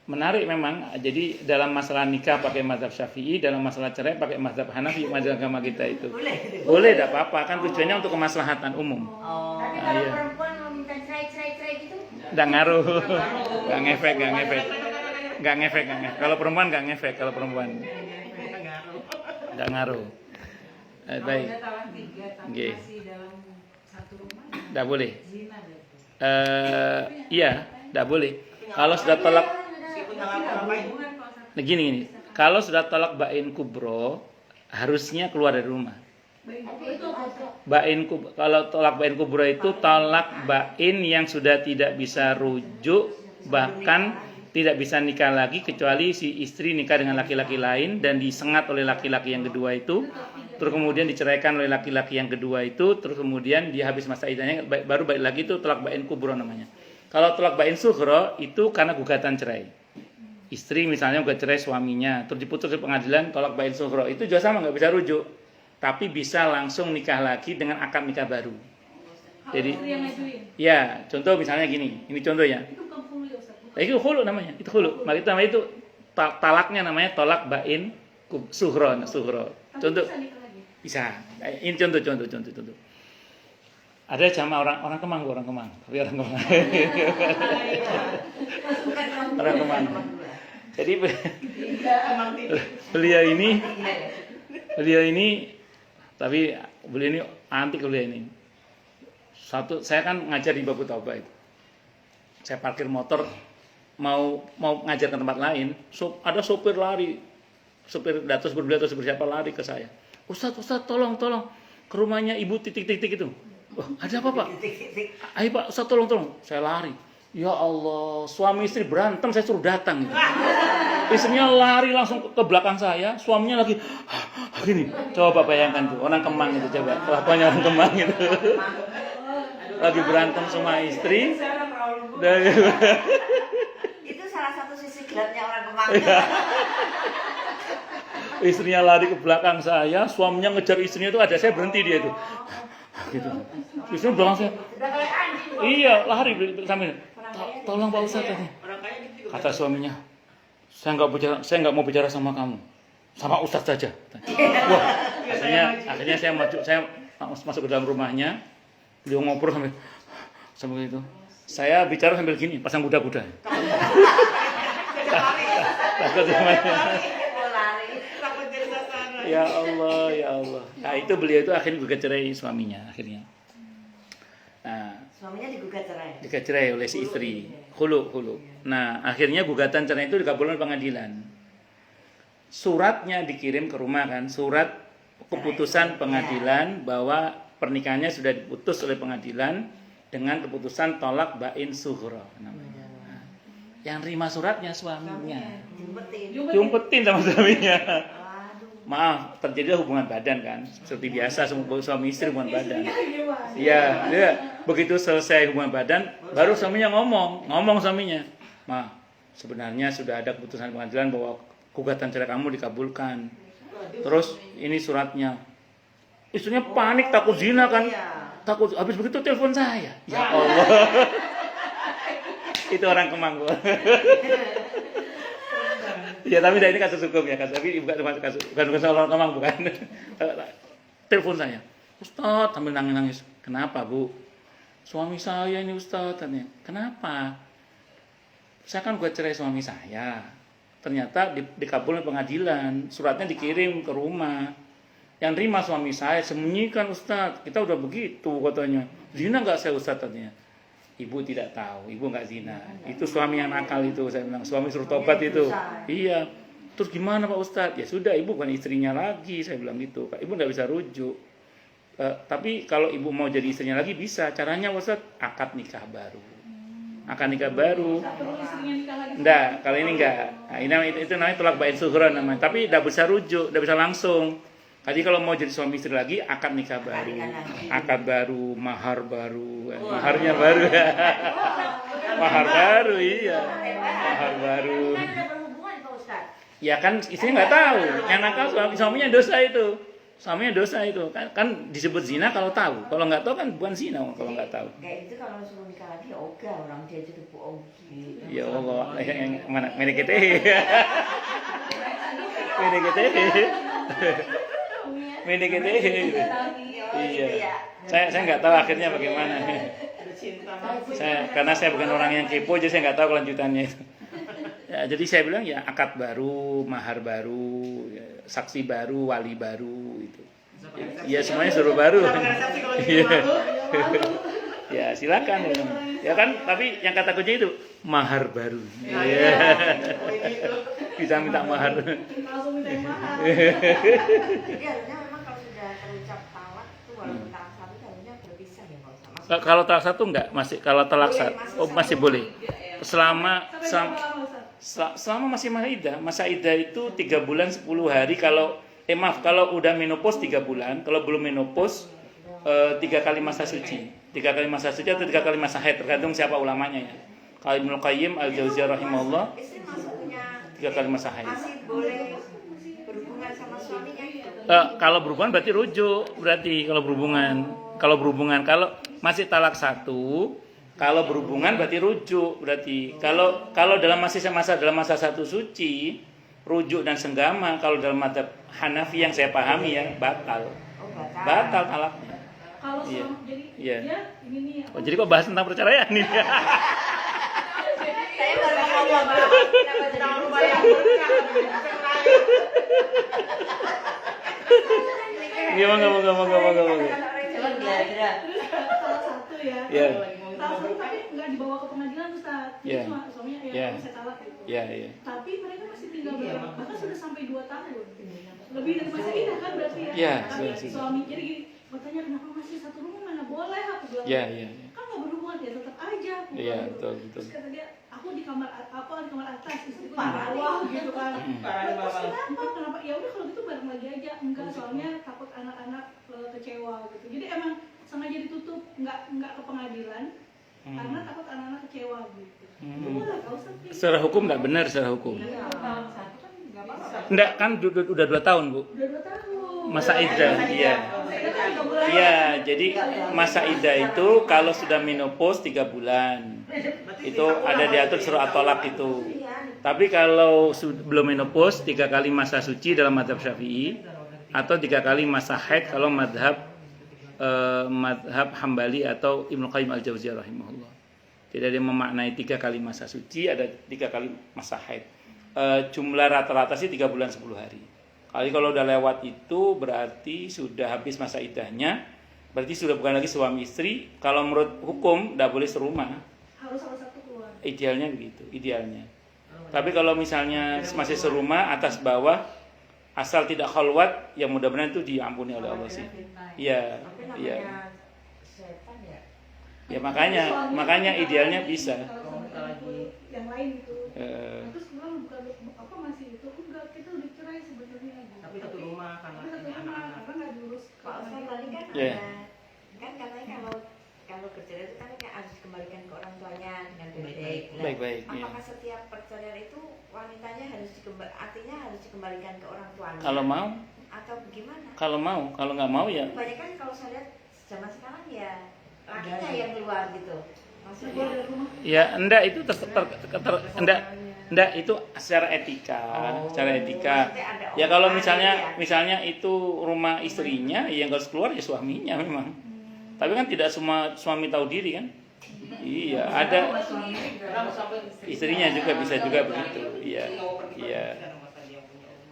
menarik memang. Jadi dalam masalah nikah pakai mazhab Syafi'i, dalam masalah cerai pakai mazhab Hanafi, mazhab agama kita itu. Boleh, tidak apa-apa, kan tujuannya untuk kemaslahatan umum. Tapi kalau perempuan mau minta cerai gitu? Nggak ngaruh, nggak ngefek. Kalau perempuan nggak ngefek, kalau perempuan nggak ngaruh. Baik. Nggih. Nggak boleh. Iya, nggak boleh. Kalau sudah tolak, nah gini. Kalau sudah tolak bain kubro, harusnya keluar dari rumah. Kalau tolak bain kubro itu tolak bain yang sudah tidak bisa rujuk, bahkan tidak bisa nikah lagi kecuali si istri nikah dengan laki-laki lain dan disengat oleh laki-laki yang kedua itu, terus kemudian diceraikan oleh laki-laki yang kedua itu, terus kemudian dia habis masa iddahnya baru balik lagi, itu tolak bain kubro namanya. Kalau tolak bain sughra itu karena gugatan cerai. Istri misalnya gugat cerai suaminya, terus diputus di pengadilan, tolak bain sughra itu juga sama, nggak bisa rujuk, tapi bisa langsung nikah lagi dengan akad nikah baru. Jadi, ya contoh misalnya gini, ini contohnya. Itu bukan hulu ya Ustaz. Itu hulu namanya, itu hulu. Maka itu namanya itu talaknya namanya tolak bain sughra. Contoh, bisa. Ini contoh. Ada sama orang Kemang, tapi orang Kemang. Orang Kemang. Jadi beliau ini, tapi beliau ini antik beliau ini. Saya kan ngajar di Babu Tauba itu. Saya parkir motor mau ngajar ke tempat lain, ada sopir lari. Sopir Datus berbeliau atau siapa lari ke saya. Ustaz, tolong ke rumahnya ibu titik-titik itu. Oh, ada apa Pak? Ayo Pak, Ustaz tolong. Saya lari. Ya Allah, suami istri berantem, saya suruh datang. Gitu. Istrinya lari langsung ke belakang saya, suaminya lagi gini. Coba bayangkan tuh, orang Kemang itu coba. Kelakuannya orang Kemang itu. Lagi berantem sama istri. Itu salah satu sisi gelapnya orang Kemang. Istrinya lari ke belakang saya, suaminya ngejar istrinya itu, ada saya berhenti dia itu. Gitu. Istrinya belakang saya. Iya, lari sambil. Tolong Pak Ustaz tadi. Kata suaminya, saya nggak mau bicara sama kamu, sama Ustaz saja. Wah, akhirnya saya masuk ke dalam rumahnya, beliau ngobrol sambil itu. Saya bicara sambil gini, pasang kuda-kuda. Takut semuanya. Ya Allah. Nah itu beliau itu akhirnya gugat cerai suaminya akhirnya. Nah, suaminya digugat cerai oleh si istri. Hulu. Nah akhirnya gugatan cerai itu dikabulkan oleh pengadilan. Suratnya dikirim ke rumah kan, surat keputusan pengadilan bahwa pernikahannya sudah diputus oleh pengadilan dengan keputusan tolak bain sughra namanya. Nah, yang terima suratnya suaminya. Jumpetin sama suaminya. Maaf, terjadilah hubungan badan kan, seperti biasa suami istri hubungan badan. Iya. Begitu selesai hubungan badan, baru suaminya ngomong suaminya, Ma, sebenarnya sudah ada keputusan pengadilan bahwa gugatan cerai kamu dikabulkan. Terus ini suratnya. Istrinya panik, takut zina kan, takut. Habis begitu telepon saya, ya Allah. Itu orang Kemang. Ya tapi ini kasus hukum ya, tapi bukan orang Kemang bukan. Telepon saya, Ustaz sambil nangis. Kenapa Bu? Suami saya ini Ustaz, tanya. Kenapa? saya kan gugat cerai suami saya. Ternyata dikabulkan pengadilan, suratnya dikirim ke rumah. Yang terima suami saya, sembunyikan Ustadz, kita udah begitu katanya. Zina nggak saya Ustadz katanya. Ibu tidak tahu, ibu nggak zina. Itu suami yang nakal itu, saya bilang. Suami suruh tobat itu. Iya. Terus gimana Pak Ustadz? Ya sudah, ibu bukan istrinya lagi, saya bilang gitu. Ibu nggak bisa rujuk. Tapi kalau ibu mau jadi istrinya lagi bisa. Caranya Ustadz, akad nikah baru. Akan nikah baru. Perlu istrinya nikah lagi. Enggak, kalau ini enggak. Nah, ini itu namanya tolak bain suhra namanya. Tapi tidak bisa rujuk, tidak bisa langsung. Tadi kalau mau jadi suami istri lagi, akad nikah baru, akad baru, mahar baru, maharnya baru, mahar baru, iya, mahar baru. Ya kan istrinya nggak tahu, yang nakal suaminya dosa itu, suaminya dosa itu, kan disebut zina kalau tahu, kalau nggak tahu kan bukan zina kalau nggak tahu. Kayak itu kalau suruh nikah lagi ogah orang dia jadi bohong. Ya Allah, yang mana mereka kita, mereka kita. Mendekete. Iya. Saya nggak tahu akhirnya bagaimana. Karena saya bukan orang yang kepo, jadi saya nggak tahu kelanjutannya itu. Ya, jadi saya bilang ya akad baru, mahar baru, ya, saksi baru, wali baru itu. Ya semuanya suruh baru. Ya silakan. Ya kan, tapi yang kata kunci itu mahar baru. Iya. Bisa minta mahar. Langsung minta yang mahal. Jadi harusnya memang kalau sudah terucap talak itu walaupun talak satu harusnya berpisah ya Pak Ustadz. Kalau talak satu enggak, kalau talak satu masih boleh. Selama masih masa iddah itu 3 bulan 10 hari. Kalau udah menopause 3 bulan, kalau belum menopause 3 kali masa suci. 3 kali masa suci atau 3 kali masa haid, tergantung siapa ulamanya ya. Kalau Ibnu Qayyim Al-Jauziyah rahimahullah 3 kali masa haid. Masih boleh berhubungan sama suaminya itu. Kalau berhubungan berarti rujuk, berarti kalau berhubungan kalau masih talak satu, kalau berhubungan berarti rujuk, berarti kalau dalam masa satu suci, rujuk dan senggama kalau dalam madzhab Hanafi yang saya pahami ya batal. Batal talaknya. Kalau Iya. jadi Iya. dia ini nih. Oh, jadi kok bahas tentang perceraian nih? Saya baru ngomong kenapa jadi rumah yang Ngomong. Cuman belajar. Salah satu ya. Iya. Salah satu tapi nggak dibawa ke pengadilan Ustaz. Jadi Iya. cuma suaminya Iya. saya talak gitu. Iya. Tapi mereka masih tinggal bareng. Bahkan sudah sampai 2 tahun. Lebih dari masa indah kan berarti ya. Iya, Tapi sudah. suami jadi gini, bertanya kenapa masih satu rumah, mana boleh aku bilang. Iya. Kan nggak berhubungan ya tetap aja. aku Iya, bilang gitu. betul. Terus kata dia, aku di kamar atas, istriku di Parah bawah gitu kan. Parah nih, Terus Bapak. kenapa? Ya udah kalau gitu bareng lagi aja. Enggak, soalnya takut anak-anak kecewa gitu. Jadi emang sengaja ditutup, nggak ke pengadilan karena takut anak-anak kecewa gitu. Itu boleh nggak usah. Secara hukum nggak benar secara hukum. Tahun satu kan nggak apa-apa. Enggak kan udah 2 tahun Bu. Udah 2 tahun. Masa iddah, iya. Iya, jadi masa iddah itu kalau sudah menopause 3 bulan. Itu ada diatur surah at-thalaq itu. Tapi kalau belum menopause 3 kali masa suci dalam mazhab Syafi'i atau 3 kali masa haid kalau mazhab Hambali atau Ibnu Qayyim Al-Jauziyah rahimahullah. Tidak ada yang memaknai 3 kali masa suci, ada 3 kali masa haid. Jumlah rata-rata sih 3 bulan 10 hari. Kalau udah lewat itu berarti sudah habis masa iddahnya, berarti sudah bukan lagi suami istri. Kalau menurut hukum tidak boleh serumah. Harus salah satu keluar. Idealnya begitu, idealnya. Tapi kalau misalnya masih serumah atas bawah, asal tidak khalwat, ya mudah-mudahan itu diampuni oleh Allah sih. Iya, iya. Setan ya. Ya makanya idealnya bisa. Yang lain itu. Eh, Terus bilang bukan apa masih itu enggak, kita udah cerai sebenarnya. Tapi satu rumah karena Tapi satu punya rumah anak-anak. karena nggak diurus. Pak Ustadz tadi kan Iya. kan katanya kalau bercerai itu kan harus dikembalikan ke orang tuanya dengan baik-baik. Nah, Baik-baik, iya. apakah setiap perceraian itu wanitanya artinya harus dikembalikan ke orang tuanya? Kalau mau, Atau bagaimana? kalau nggak mau ya. Kebanyakan kalau saya lihat zaman sekarang ya lakinya yang keluar gitu. Maksudnya Ya enggak itu enggak itu secara etika, secara etika. Ya kalau misalnya itu rumah istrinya, yang harus keluar ya suaminya memang. Tapi kan tidak semua suami tahu diri kan. Iya, ada Kenapa sampai istrinya juga bisa juga begitu. Iya. Iya.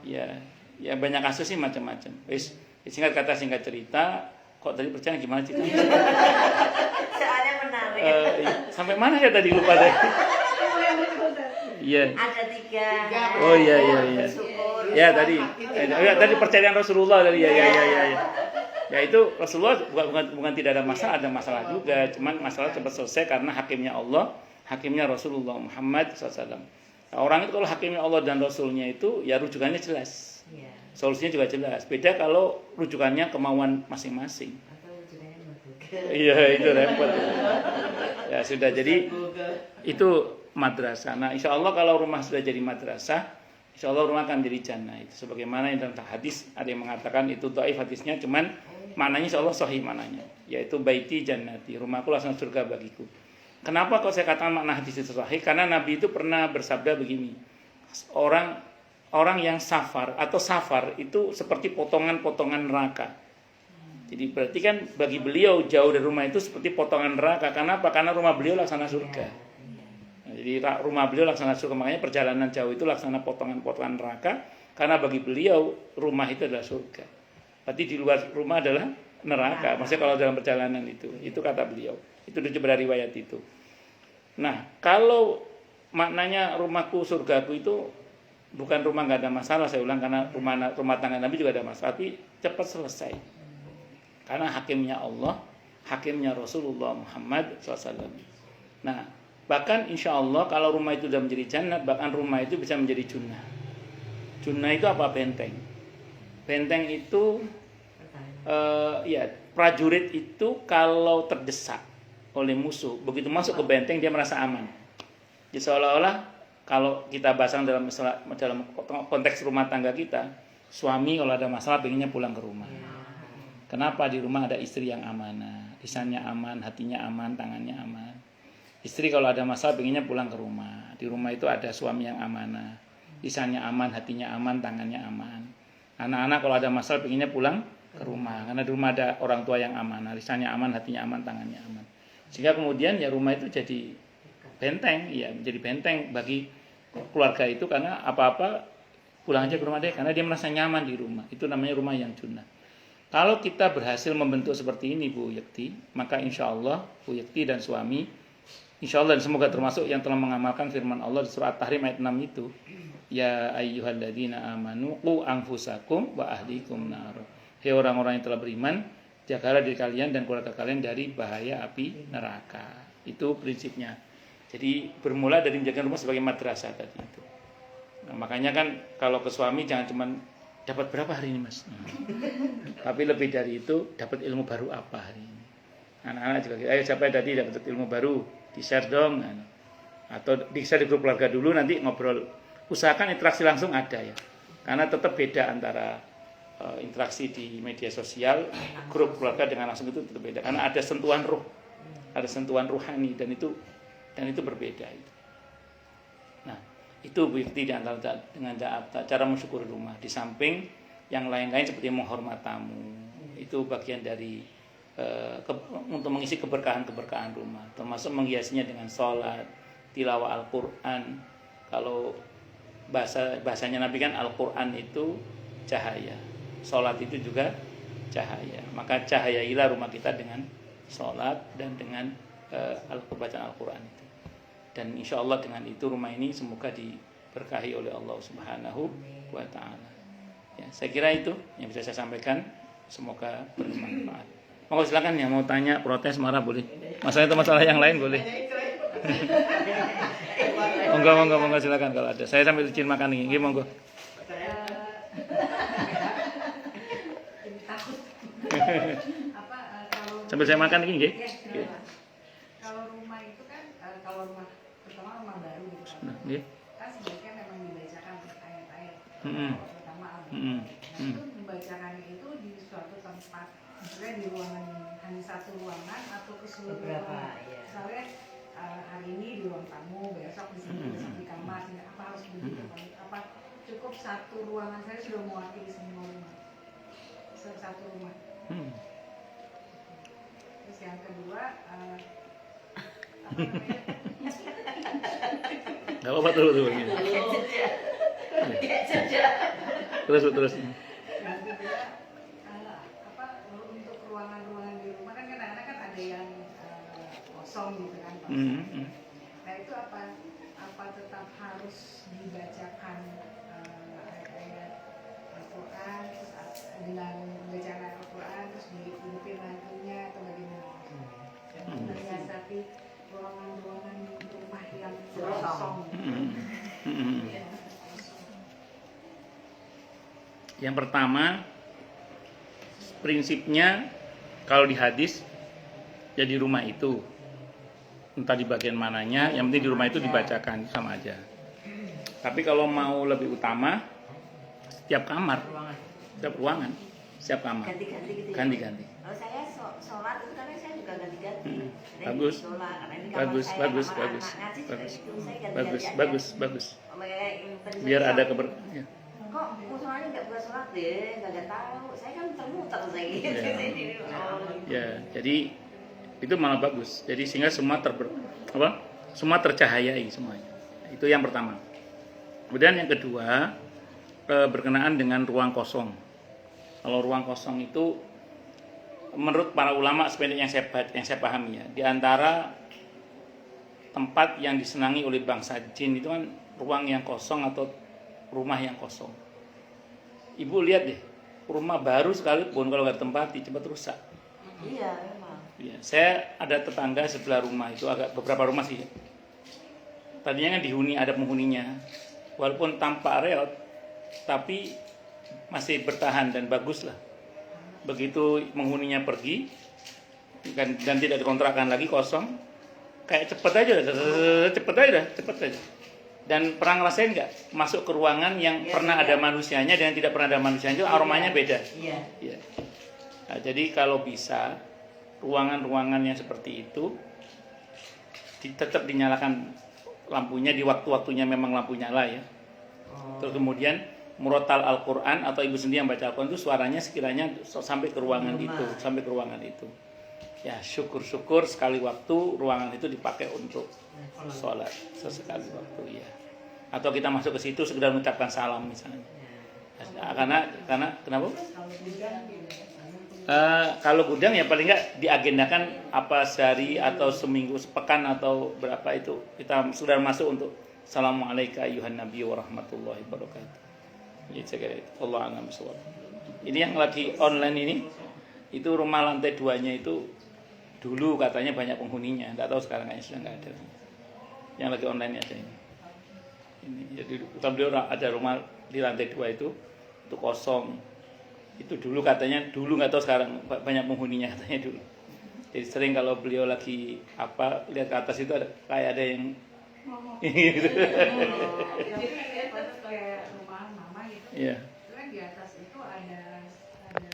Iya. Ya banyak kasus sih macam-macam. Wis, singkat kata singkat cerita, kok tadi percaya gimana ceritanya? Soalnya menarik. Sampai mana ya tadi lupa deh. Iya. Ada 3. Oh iya iya iya. Bersyukur. Ya tadi tadi percayaan Rasulullah tadi ya. Ya itu Rasulullah bukan tidak ada masalah juga, cuman masalah cepat selesai karena hakimnya Allah, hakimnya Rasulullah Muhammad SAW. Nah, orang itu kalau hakimnya Allah dan Rasulnya itu ya rujukannya jelas, Iya. solusinya juga jelas. Beda kalau rujukannya kemauan masing-masing. Atau wujudnya bagus. Iya itu repot. Ya sudah jadi itu madrasah. Nah insya Allah kalau rumah sudah jadi madrasah, insya Allah rumah akan jadi jannah. Itu sebagaimana yang dalam hadis ada yang mengatakan itu dhaif hadisnya, cuman maknanya insya Allah sahih maknanya, yaitu baiti jannati, rumahku laksana surga bagiku. Kenapa kok saya katakan makna hadis itu sahih? Karena Nabi itu pernah bersabda begini, orang yang safar atau safar itu seperti potongan-potongan neraka. Jadi berarti kan bagi beliau jauh dari rumah itu seperti potongan neraka. Kenapa? Karena rumah beliau laksana surga. Nah, jadi rumah beliau laksana surga, makanya perjalanan jauh itu laksana potongan-potongan neraka. Karena bagi beliau rumah itu adalah surga. Berarti di luar rumah adalah neraka. Maksudnya kalau dalam perjalanan itu kata beliau. Itu coba dari riwayat itu. Nah, kalau maknanya rumahku surgaku itu bukan rumah nggak ada masalah, saya ulang, karena rumah tangga Nabi juga ada masalah, tapi cepat selesai. Karena hakimnya Allah, hakimnya Rasulullah Muhammad SAW. Nah, bahkan insya Allah kalau rumah itu sudah menjadi jannah, bahkan rumah itu bisa menjadi junnah. Junnah itu apa? Benteng. Benteng itu ya prajurit itu kalau terdesak oleh musuh, begitu masuk ke benteng dia merasa aman. Jadi seolah-olah kalau kita bahas dalam konteks rumah tangga kita, suami kalau ada masalah pengennya pulang ke rumah. Kenapa? Di rumah ada istri yang amanah, lisannya aman, hatinya aman, tangannya aman. Istri kalau ada masalah pengennya pulang ke rumah. Di rumah itu ada suami yang amanah, lisannya aman, hatinya aman, tangannya aman. Anak-anak kalau ada masalah pengennya pulang ke rumah, karena di rumah ada orang tua yang amanah, lisannya aman, hatinya aman, tangannya aman. Sehingga kemudian ya rumah itu jadi benteng, ya menjadi benteng bagi keluarga itu, karena apa-apa pulang aja ke rumah dia, karena dia merasa nyaman di rumah. Itu namanya rumah yang junnah. Kalau kita berhasil membentuk seperti ini Bu Yekti, maka insya Allah Bu Yekti dan suami, insya Allah dan semoga termasuk yang telah mengamalkan firman Allah di surah At-Tahrim ayat 6 itu, ya ayyuhalladzina amanu qu anfusakum wa ahlikum nar. Hei orang-orang yang telah beriman, jagalah diri kalian dan keluarga kalian dari bahaya api neraka. Itu prinsipnya. Jadi bermula dari menjaga rumah sebagai madrasah tadi itu. Nah, makanya kan kalau ke suami jangan cuma dapat berapa hari ini Mas, tapi lebih dari itu dapat ilmu baru apa hari ini. Anak-anak juga, ayo siapa tadi dapat ilmu baru, di-share dong. Atau di-share di grup keluarga dulu, nanti ngobrol. Usahakan interaksi langsung ada ya, karena tetap beda antara interaksi di media sosial, grup keluarga dengan langsung itu tetap beda, karena ada sentuhan ruh, ada sentuhan ruhani, dan itu berbeda itu. Nah itu bukti dengan cara mensyukuri rumah, di samping yang lain-lain seperti menghormat tamu, itu bagian dari untuk mengisi keberkahan rumah, termasuk menghiasinya dengan sholat, tilawah Al-Quran. Kalau bahasanya Nabi kan Al-Quran itu cahaya, sholat itu juga cahaya. Maka cahayailah rumah kita dengan sholat dan dengan bacaan Al-Quran itu. Dan insya Allah dengan itu rumah ini semoga diberkahi oleh Allah Subhanahu wa Ta'ala. Ya, saya kira itu yang bisa saya sampaikan. Semoga bermanfaat. Mau silakan ya, mau tanya, protes, marah boleh. Masalah itu masalah yang lain boleh. Monggo silakan kalau ada. Saya sambil izin makan ini, monggo. Sambil saya makan ini, nggih. Kalau rumah itu kan, kalau rumah terutama rumah baru gitu kan, Nggih. kan sebaiknya memang dibacakan ayat-ayat, Heeh. terutama Heeh. Al-Quran. Itu membacakannya itu di suatu tempat, misalnya di ruangan hanya satu ruangan atau keseluruhan. Beberapa, ya. Misalnya hari ini di ruang tamu, besok di sini, besok di kamar, apa harus begitu? Apa cukup satu ruangan saya sudah mewakili semua rumah, satu rumah. Terus yang kedua, Gak apa-apa terus. Terus. Dan juga untuk ruangan-ruangan di rumah kan kadang-kadang kan ada yang kosong gitu kan. Nah itu apa tetap harus dibacakan ayat Al-Quran terus dengan bacaan Al-Quran terus dihidupin lampunya atau bagaimana? Menyiasati ruangan-ruangan rumah yang kosong. Yang pertama, prinsipnya kalau di hadis ya di rumah itu, entah di bagian mananya, yang penting di rumah itu dibacakan, sama aja. Tapi kalau mau lebih utama, setiap kamar, setiap ruangan, setiap kamar Ganti-ganti gitu ya? ganti-ganti. Kalau saya sholat itu karena saya juga ganti-ganti. Bagus. Sholat, karena ini kamar Bagus, saya, bagus, kamar bagus, anak ngaji juga bagus, gitu, saya ganti-ganti aja. bagus. Makanya yang tadi Biar saya ada bilang, ya. kok musolanya nggak buat sholat deh, nggak tahu. Saya kan muter-muter saya gitu. Ya. Saya di rumah. Ya, jadi itu malah bagus. Jadi sehingga semua semua tercahayai semuanya. Itu yang pertama. Kemudian yang kedua, berkenaan dengan ruang kosong. Kalau ruang kosong itu menurut para ulama sependek yang saya pahami ya, di antara tempat yang disenangi oleh bangsa jin itu kan ruang yang kosong atau rumah yang kosong. Ibu lihat deh, rumah baru sekalipun kalau nggak ditempati cepat rusak. Iya memang. Ya, saya ada tetangga sebelah rumah itu agak beberapa rumah sih. Tadinya kan dihuni, ada penghuninya. Walaupun tanpa reot, tapi masih bertahan dan bagus lah. Begitu penghuninya pergi dan tidak dikontrakkan lagi, kosong, kayak cepet aja. Dan pernah ngerasain nggak masuk ke ruangan yang pernah ada manusianya dan tidak pernah ada manusianya, itu aromanya beda. Iya. Ya. Nah, jadi kalau bisa ruangan-ruangan yang seperti itu tetap dinyalakan lampunya di waktu-waktunya memang lampu nyala ya. Terus kemudian murotal Al-Quran atau ibu sendiri yang baca Al-Quran itu suaranya sekiranya sampai ke ruangan itu. Ya syukur-syukur sekali waktu ruangan itu dipakai untuk sholat sesekali waktu ya. Atau kita masuk ke situ sekedar mengucapkan salam misalnya. Karena kenapa? Kalau gudang ya paling nggak diagendakan apa sehari atau seminggu, sepekan atau berapa itu kita sudah masuk untuk Assalamualaikum ayuhan nabi wa rahmatullahi wabarakatuh. Jadi saya kira itu. Allah a'lam bishawab. Ini yang lagi online ini, itu rumah lantai 2-nya itu dulu katanya banyak penghuninya, nggak tahu sekarang kayaknya sudah nggak ada. Yang lagi online aja ini. Jadi alhamdulillah ada rumah di lantai 2 itu kosong. Itu dulu katanya, nggak tahu sekarang banyak penghuninya katanya dulu. Jadi sering kalau beliau lagi lihat ke atas itu kayak ada yang gitu. Jadi kan kayak rumah mama gitu. Iya. Itu kan di atas itu ada 5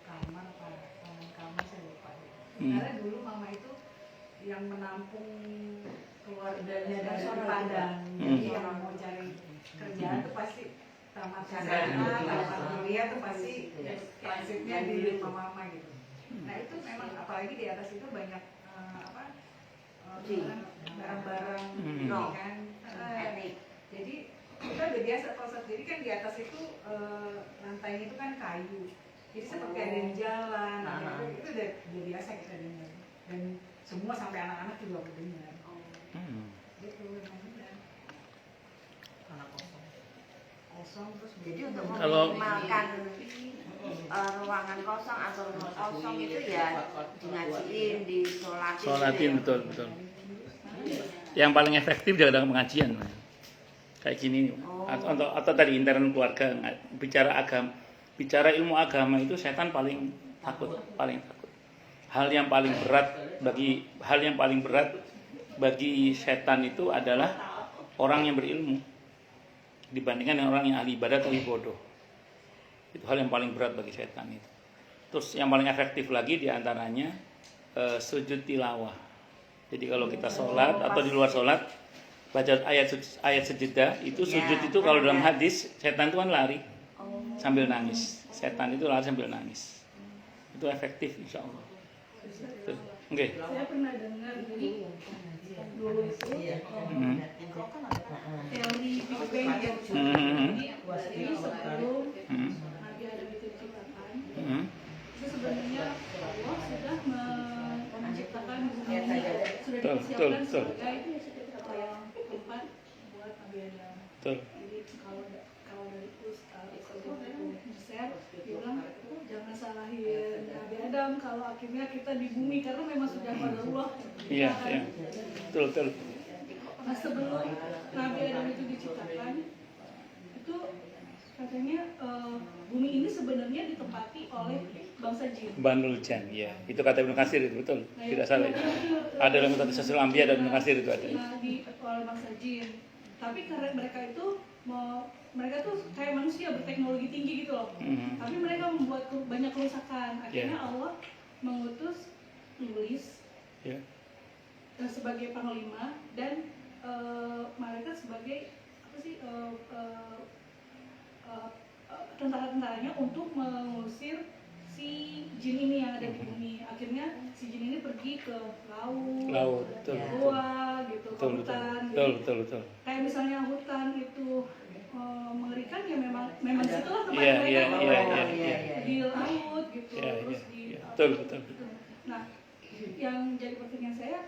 kamar apa 6 kamar saya lupa. Karena dulu mama itu yang menampung keluarganya dari Padang. Jadi kalau mau cari kerjaan tuh pasti tamat SMA, tamat kuliah tuh pasti transitnya di rumah mama gitu. Nah itu memang apalagi di atas itu banyak barang-barang kan. Jadi kita udah biasa kalau jadi kan di atas itu lantainya itu kan kayu. Jadi seperti ada yang jalan, itu udah biasa kita dengar. Dan semua sampai anak-anak juga mendengar. Gitu namanya. Kosong terus Jadi untuk Kalau- meminimalkan ruangan kosong atau rumah kosong itu ya ngajiin, Sholatin betul. Yang paling efektif adalah pengajian. Kayak gini. Atau tadi intern keluarga bicara ilmu agama itu setan paling takut. Hal yang paling berat bagi setan itu adalah orang yang berilmu dibandingkan dengan orang yang ahli ibadah atau bodoh. Itu hal yang paling berat bagi setan itu. Terus yang paling efektif lagi diantaranya sujud tilawah. Jadi kalau kita sholat atau di luar sholat baca ayat sejudah itu sujud itu kalau dalam hadis setan itu kan lari sambil nangis. Setan itu lari sambil nangis. Itu efektif insya Allah. Oke. Saya pernah dengar jadi dulu itu teori Big Bang ya. Jadi sebelum Nabi Adam itu diciptakan, itu sebenarnya Allah sudah menciptakan bumi ini, sudah disiapkan sebagai tempat buat Nabi Adam. Jadi kalau dari Ustaz itu share, dia bilang jangan salahin Nabi Adam kalau akhirnya kita di bumi karena memang sudah pada Allah. Iya. Betul. Nah sebelum Nabi Adam itu diciptakan, itu katanya bumi ini sebenarnya ditempati oleh bangsa jin. Banul Jan, ya. Itu kata Ibnu Katsir itu betul. Tidak salah. Ada dalam kitab Tafsirul Anbiya dan Ibnu Katsir itu ada. Oleh bangsa jin. Tapi karena mereka itu mereka tuh kayak manusia berteknologi tinggi gitu loh. Tapi mereka membuat banyak kerusakan. Akhirnya Allah mengutus iblis sebagai panglima dan malaikat sebagai tentara-tentaranya untuk mengusir si jin ini yang ada di bumi. Akhirnya si jin ini pergi ke laut, ke gua gitu, ke hutan. Betul. Kayak misalnya hutan itu mengerikan ya memang situlah tempat mereka di laut gitu, terus di betul. Nah, yang jadi pertanyaan saya,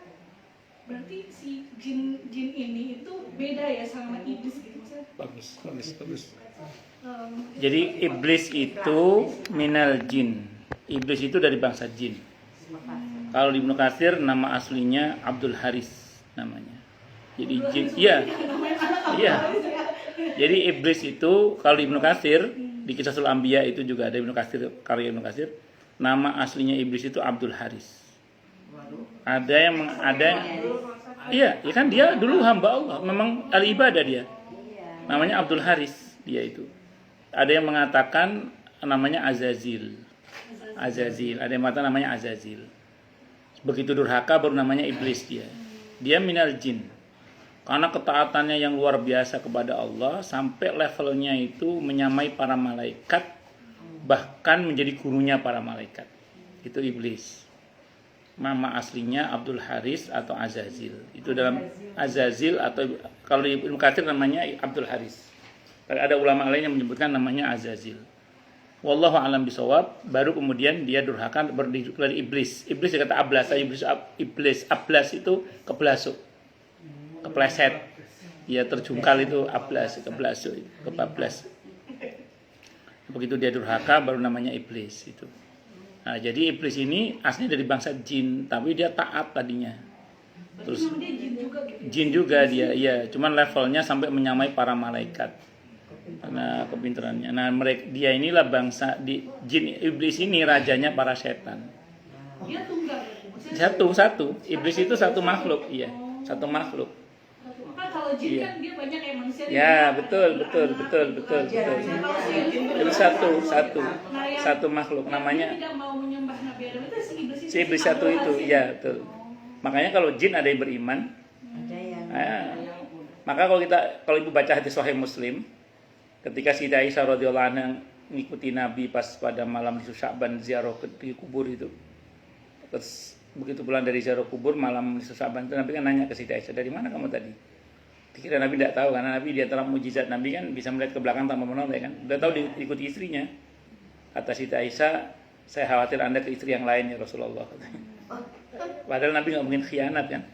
berarti si jin ini itu beda ya sama iblis gitu maksudnya? Bagus. Jadi iblis itu minal jin. Iblis itu dari bangsa jin. Kalau di Ibnu Katsir nama aslinya Abdul Haris namanya. Jadi jin, iya. Jadi iblis itu kalau di Ibnu Katsir di Qisasul Anbiya itu juga ada Ibnu Katsir, karya Ibnu Katsir. Nama aslinya iblis itu Abdul Haris. Iya, ya kan dia dulu hamba Allah, memang ahli ibadah dia. Namanya Abdul Haris dia itu. Ada yang mengatakan namanya Azazil. Ada yang mengatakan namanya Azazil. Begitu durhaka baru namanya iblis dia. Dia minal jin. Karena ketaatannya yang luar biasa kepada Allah sampai levelnya itu menyamai para malaikat, bahkan menjadi gurunya para malaikat. Itu iblis. Nama aslinya Abdul Haris atau Azazil. Itu dalam Azazil atau kalau di Ibnu Katsir namanya Abdul Haris. Ada ulama lain yang menyebutkan namanya Azazil. Wallahu a'lam bishawab. Baru kemudian dia durhaka dari iblis. Iblis kata ablas, iblis. Ablas itu keblasuk. Kepleset. Dia terjungkal itu ablas, kebablas. Begitu dia durhaka baru namanya iblis itu. Nah, jadi iblis ini aslinya dari bangsa jin, tapi dia taat tadinya. Terus jin juga dia, iya, cuman levelnya sampai menyamai para malaikat. Karena kepintarannya. Nah, dia inilah bangsa di jin, iblis ini rajanya para setan. Dia tunggal. Satu. Iblis itu satu makhluk, iya, satu makhluk. Kalau jin kan dia banyak kayak manusia. Ya, betul. Itu satu makhluk namanya. Tidak mau menyembah Nabi Adam itu si iblis satu itu, iya betul. Makanya kalau jin ada yang beriman. Maka kalau ibu baca hadis Sahih Muslim, ketika Siti Aisyah radhiyallahu anha mengikuti Nabi pas pada malam nisfu Sya'ban ziarah di kubur itu. Terus begitu pulang dari ziarah kubur malam nisfu Sya'ban itu Nabi kan nanya ke Siti Aisyah, "Dari mana kamu tadi?" Dikira Nabi tidak tahu karena Nabi di antara mukjizat Nabi kan bisa melihat ke belakang tanpa menoleh kan. Udah tahu diikuti istrinya. Kata Siti Aisyah, "Saya khawatir Anda ke istri yang lain ya Rasulullah." Padahal Nabi nggak mungkin khianat kan.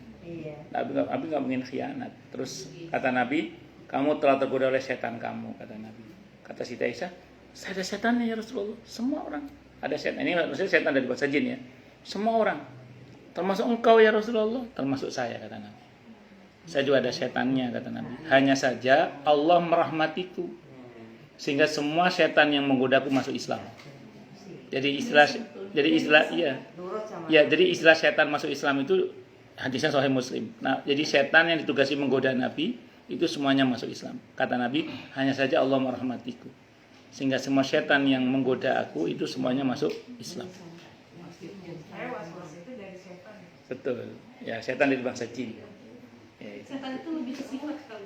Nabi nggak mungkin khianat. Terus kata Nabi, "Kamu telah tergoda oleh setan kamu," kata Nabi. Kata Siti Aisyah, "Saya ada setannya ya Rasulullah." Semua orang ada setan. Ini maksudnya setan dari bangsa jin ya. Semua orang. Termasuk engkau ya Rasulullah, termasuk saya kata Nabi. Saya juga ada setannya kata Nabi. Hanya saja Allah merahmatiku sehingga semua setan yang menggodaku masuk Islam. Jadi istilah setan masuk Islam itu hadisnya Sahih Muslim. Nah, jadi setan yang ditugasi menggoda Nabi itu semuanya masuk Islam. Kata Nabi, hanya saja Allah merahmatiku sehingga semua setan yang menggoda aku itu semuanya masuk Islam. Betul. Ya, setan dari bangsa jin. Setan itu lebih ke sifat sekali.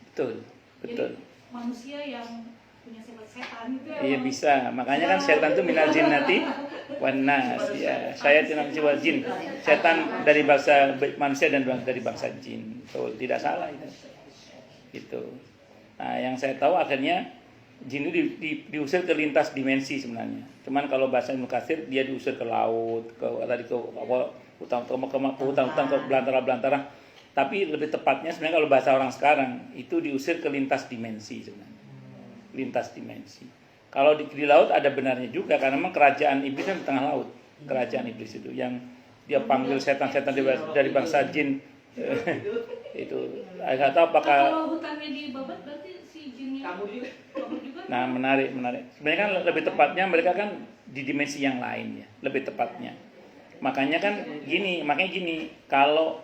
Betul. Jadi manusia yang punya sifat setan gitu ya. Iya bisa, makanya kan setan itu minal jinnati wan nas. Ya, saya tinam jiwa jin. Setan dari bangsa manusia dan dari bangsa jin. Itu tidak salah itu. Gitu. Nah, yang saya tahu akhirnya jin itu diusir ke lintas dimensi sebenarnya. Cuman kalau bahasa Ibnu Katsir dia diusir ke laut, ke hutan ke belantara. Tapi lebih tepatnya sebenarnya kalau bahasa orang sekarang itu diusir ke lintas dimensi sebenarnya. Lintas dimensi. Kalau di laut ada benarnya juga karena memang kerajaan iblis kan di tengah laut. Kerajaan iblis itu yang dia panggil setan-setan dari bangsa jin. Itu enggak tahu apakah kalau hutannya dibabat berarti si jinnya kabur juga. Nah, menarik. Sebenarnya kan lebih tepatnya mereka kan di dimensi yang lain ya, lebih tepatnya. Makanya gini, kalau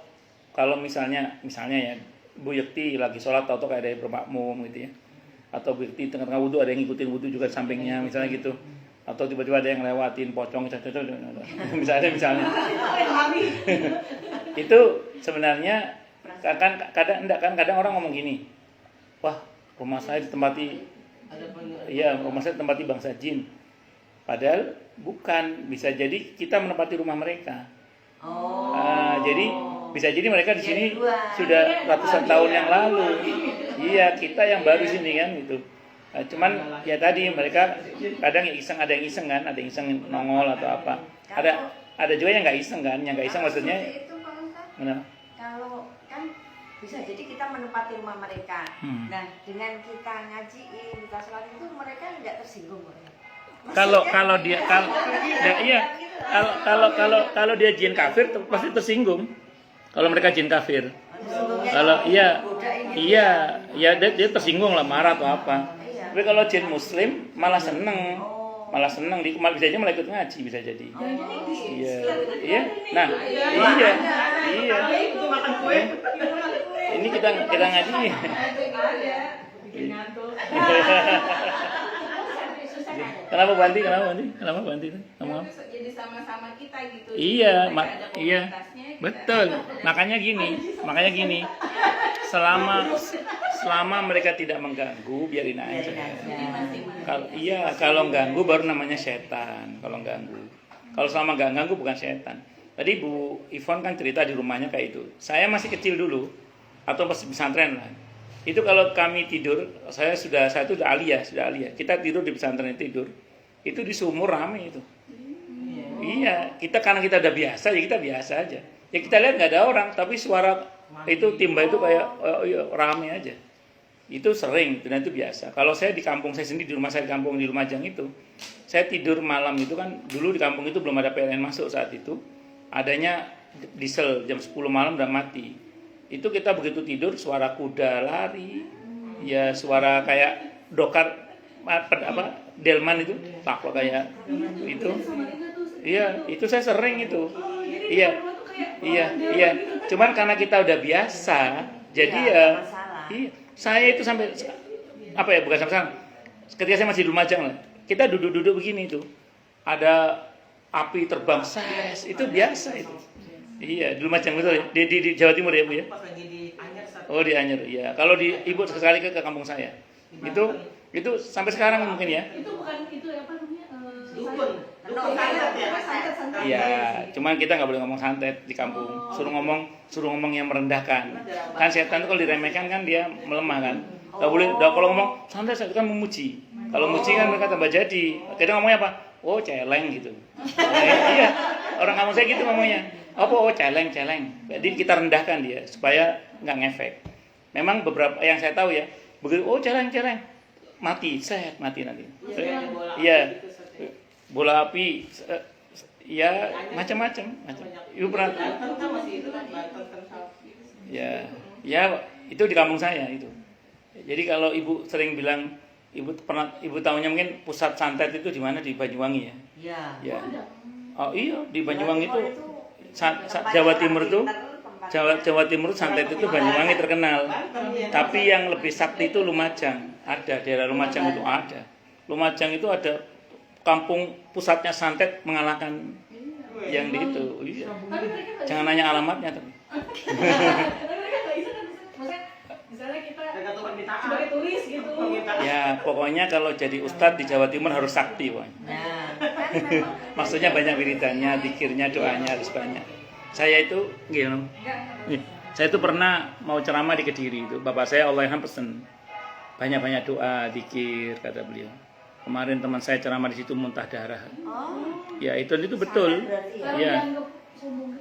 misalnya ya Bu Yekti lagi sholat atau kayak ada yang bermakmum gitu ya. Atau Bu Yekti tengah-tengah wudu ada yang ngikutin wudu juga di sampingnya misalnya gitu. Atau tiba-tiba ada yang lewatin pocong misalnya. Itu sebenarnya kadang orang ngomong gini. Wah, rumah saya ditempati bangsa jin. Padahal bukan, bisa jadi kita menempati rumah mereka. Jadi bisa jadi mereka di sini sudah ratusan tahun yang lalu. Iya, kita yang baru sini kan gitu. Cuman ya tadi mereka kadang iseng, ada yang iseng kan, ada yang iseng nongol atau apa. Ada juga yang nggak iseng kan, yang nggak iseng maksudnya. Kalau kan bisa jadi kita menempati rumah mereka. Nah, dengan kita ngajiin, kita sholat itu mereka nggak tersinggung. Kalau dia jin kafir pasti tersinggung. Kalau mereka jin kafir. Kalau dia tersinggung lah, marah atau apa. Tapi kalau jin muslim malah seneng. Bisa aja malah ikut ngaji bisa jadi. Iya. Nah, iya. Ini kita ngaji nih. Kenapa Banti? Jadi sama-sama kita gitu. Iya. Betul. Makanya gini. Selama mereka tidak mengganggu, biarin aja. Kalau ganggu baru namanya setan. Kalau selama nggak ganggu bukan setan. Tadi Bu Ivon kan cerita di rumahnya kayak itu. Saya masih kecil dulu atau pas pesantren lah. Itu kalau kami tidur, saya itu udah aliyah. Kita tidur di pesantren itu di sumur rame itu. Iya, karena kita udah biasa, ya kita biasa aja. Ya kita lihat nggak ada orang, tapi suara itu timba itu kayak rame aja. Itu sering dan itu biasa. Kalau saya di kampung saya sendiri, di rumah saya di kampung di Lumajang itu, saya tidur malam itu kan dulu di kampung itu belum ada PLN masuk saat itu. Adanya diesel jam 10 malam udah mati. Itu kita begitu tidur suara kuda lari, ya suara kayak dokar delman itu takwa kayak itu. Iya, itu saya sering itu. Iya. Cuman karena kita udah biasa, jadi iya. Saya itu sampai bukan sampai ketika saya masih di Lumajang lah. Kita duduk begini itu. Ada api terbang itu biasa itu. Iya, di Lumajang betul ya. Di Jawa Timur ya, Bu ya. Oh, di Anyer. Iya. Kalau di Ibu sekali ke kampung saya. Itu sampai sekarang mungkin ya. Itu bukan itu apa namanya? Dukun. Iya, cuman kita nggak boleh ngomong santet di kampung. Suruh ngomong yang merendahkan. Kan setan itu kalau diremehkan kan dia melemah kan. Nggak boleh. Kalau ngomong santet itu kan memuji. Kalau muji kan mereka tambah jadi. Kita ngomongnya apa? Oh, celeng gitu. Iya. Orang kampung saya gitu ngomongnya. Oh, celeng. Jadi kita rendahkan dia supaya nggak ngefek. Memang beberapa yang saya tahu ya, begitu celeng, mati nanti. Iya, bola api, ya macam-macam. Ibu pernah? Ya, itu di kampung saya itu. Jadi kalau Ibu sering bilang, Ibu tahunya mungkin pusat santet itu di mana, di Banyuwangi ya? Iya. Oh iya, di Banyuwangi itu. Jawa Timur santet itu Banyuwangi terkenal. Tapi yang lebih sakti itu Lumajang. Ada daerah Lumajang itu ada. Lumajang itu ada kampung pusatnya santet mengalahkan yang di itu. Iya. Jangan nanya alamatnya tapi. Misalnya kita sebagai turis gitu, Ya, pokoknya kalau jadi ustadz di Jawa Timur harus sakti, pokoknya. Nah, Maksudnya banyak wiridannya, zikirnya, doanya harus banyak. Saya itu, gimana? Saya itu pernah mau ceramah di Kediri itu. Bapak saya Allah yang pesen banyak-banyak doa, zikir, kata beliau. Kemarin teman saya ceramah di situ muntah darah. oh, Ya itu betul. berarti ya. Kalau Iya. dianggap sombong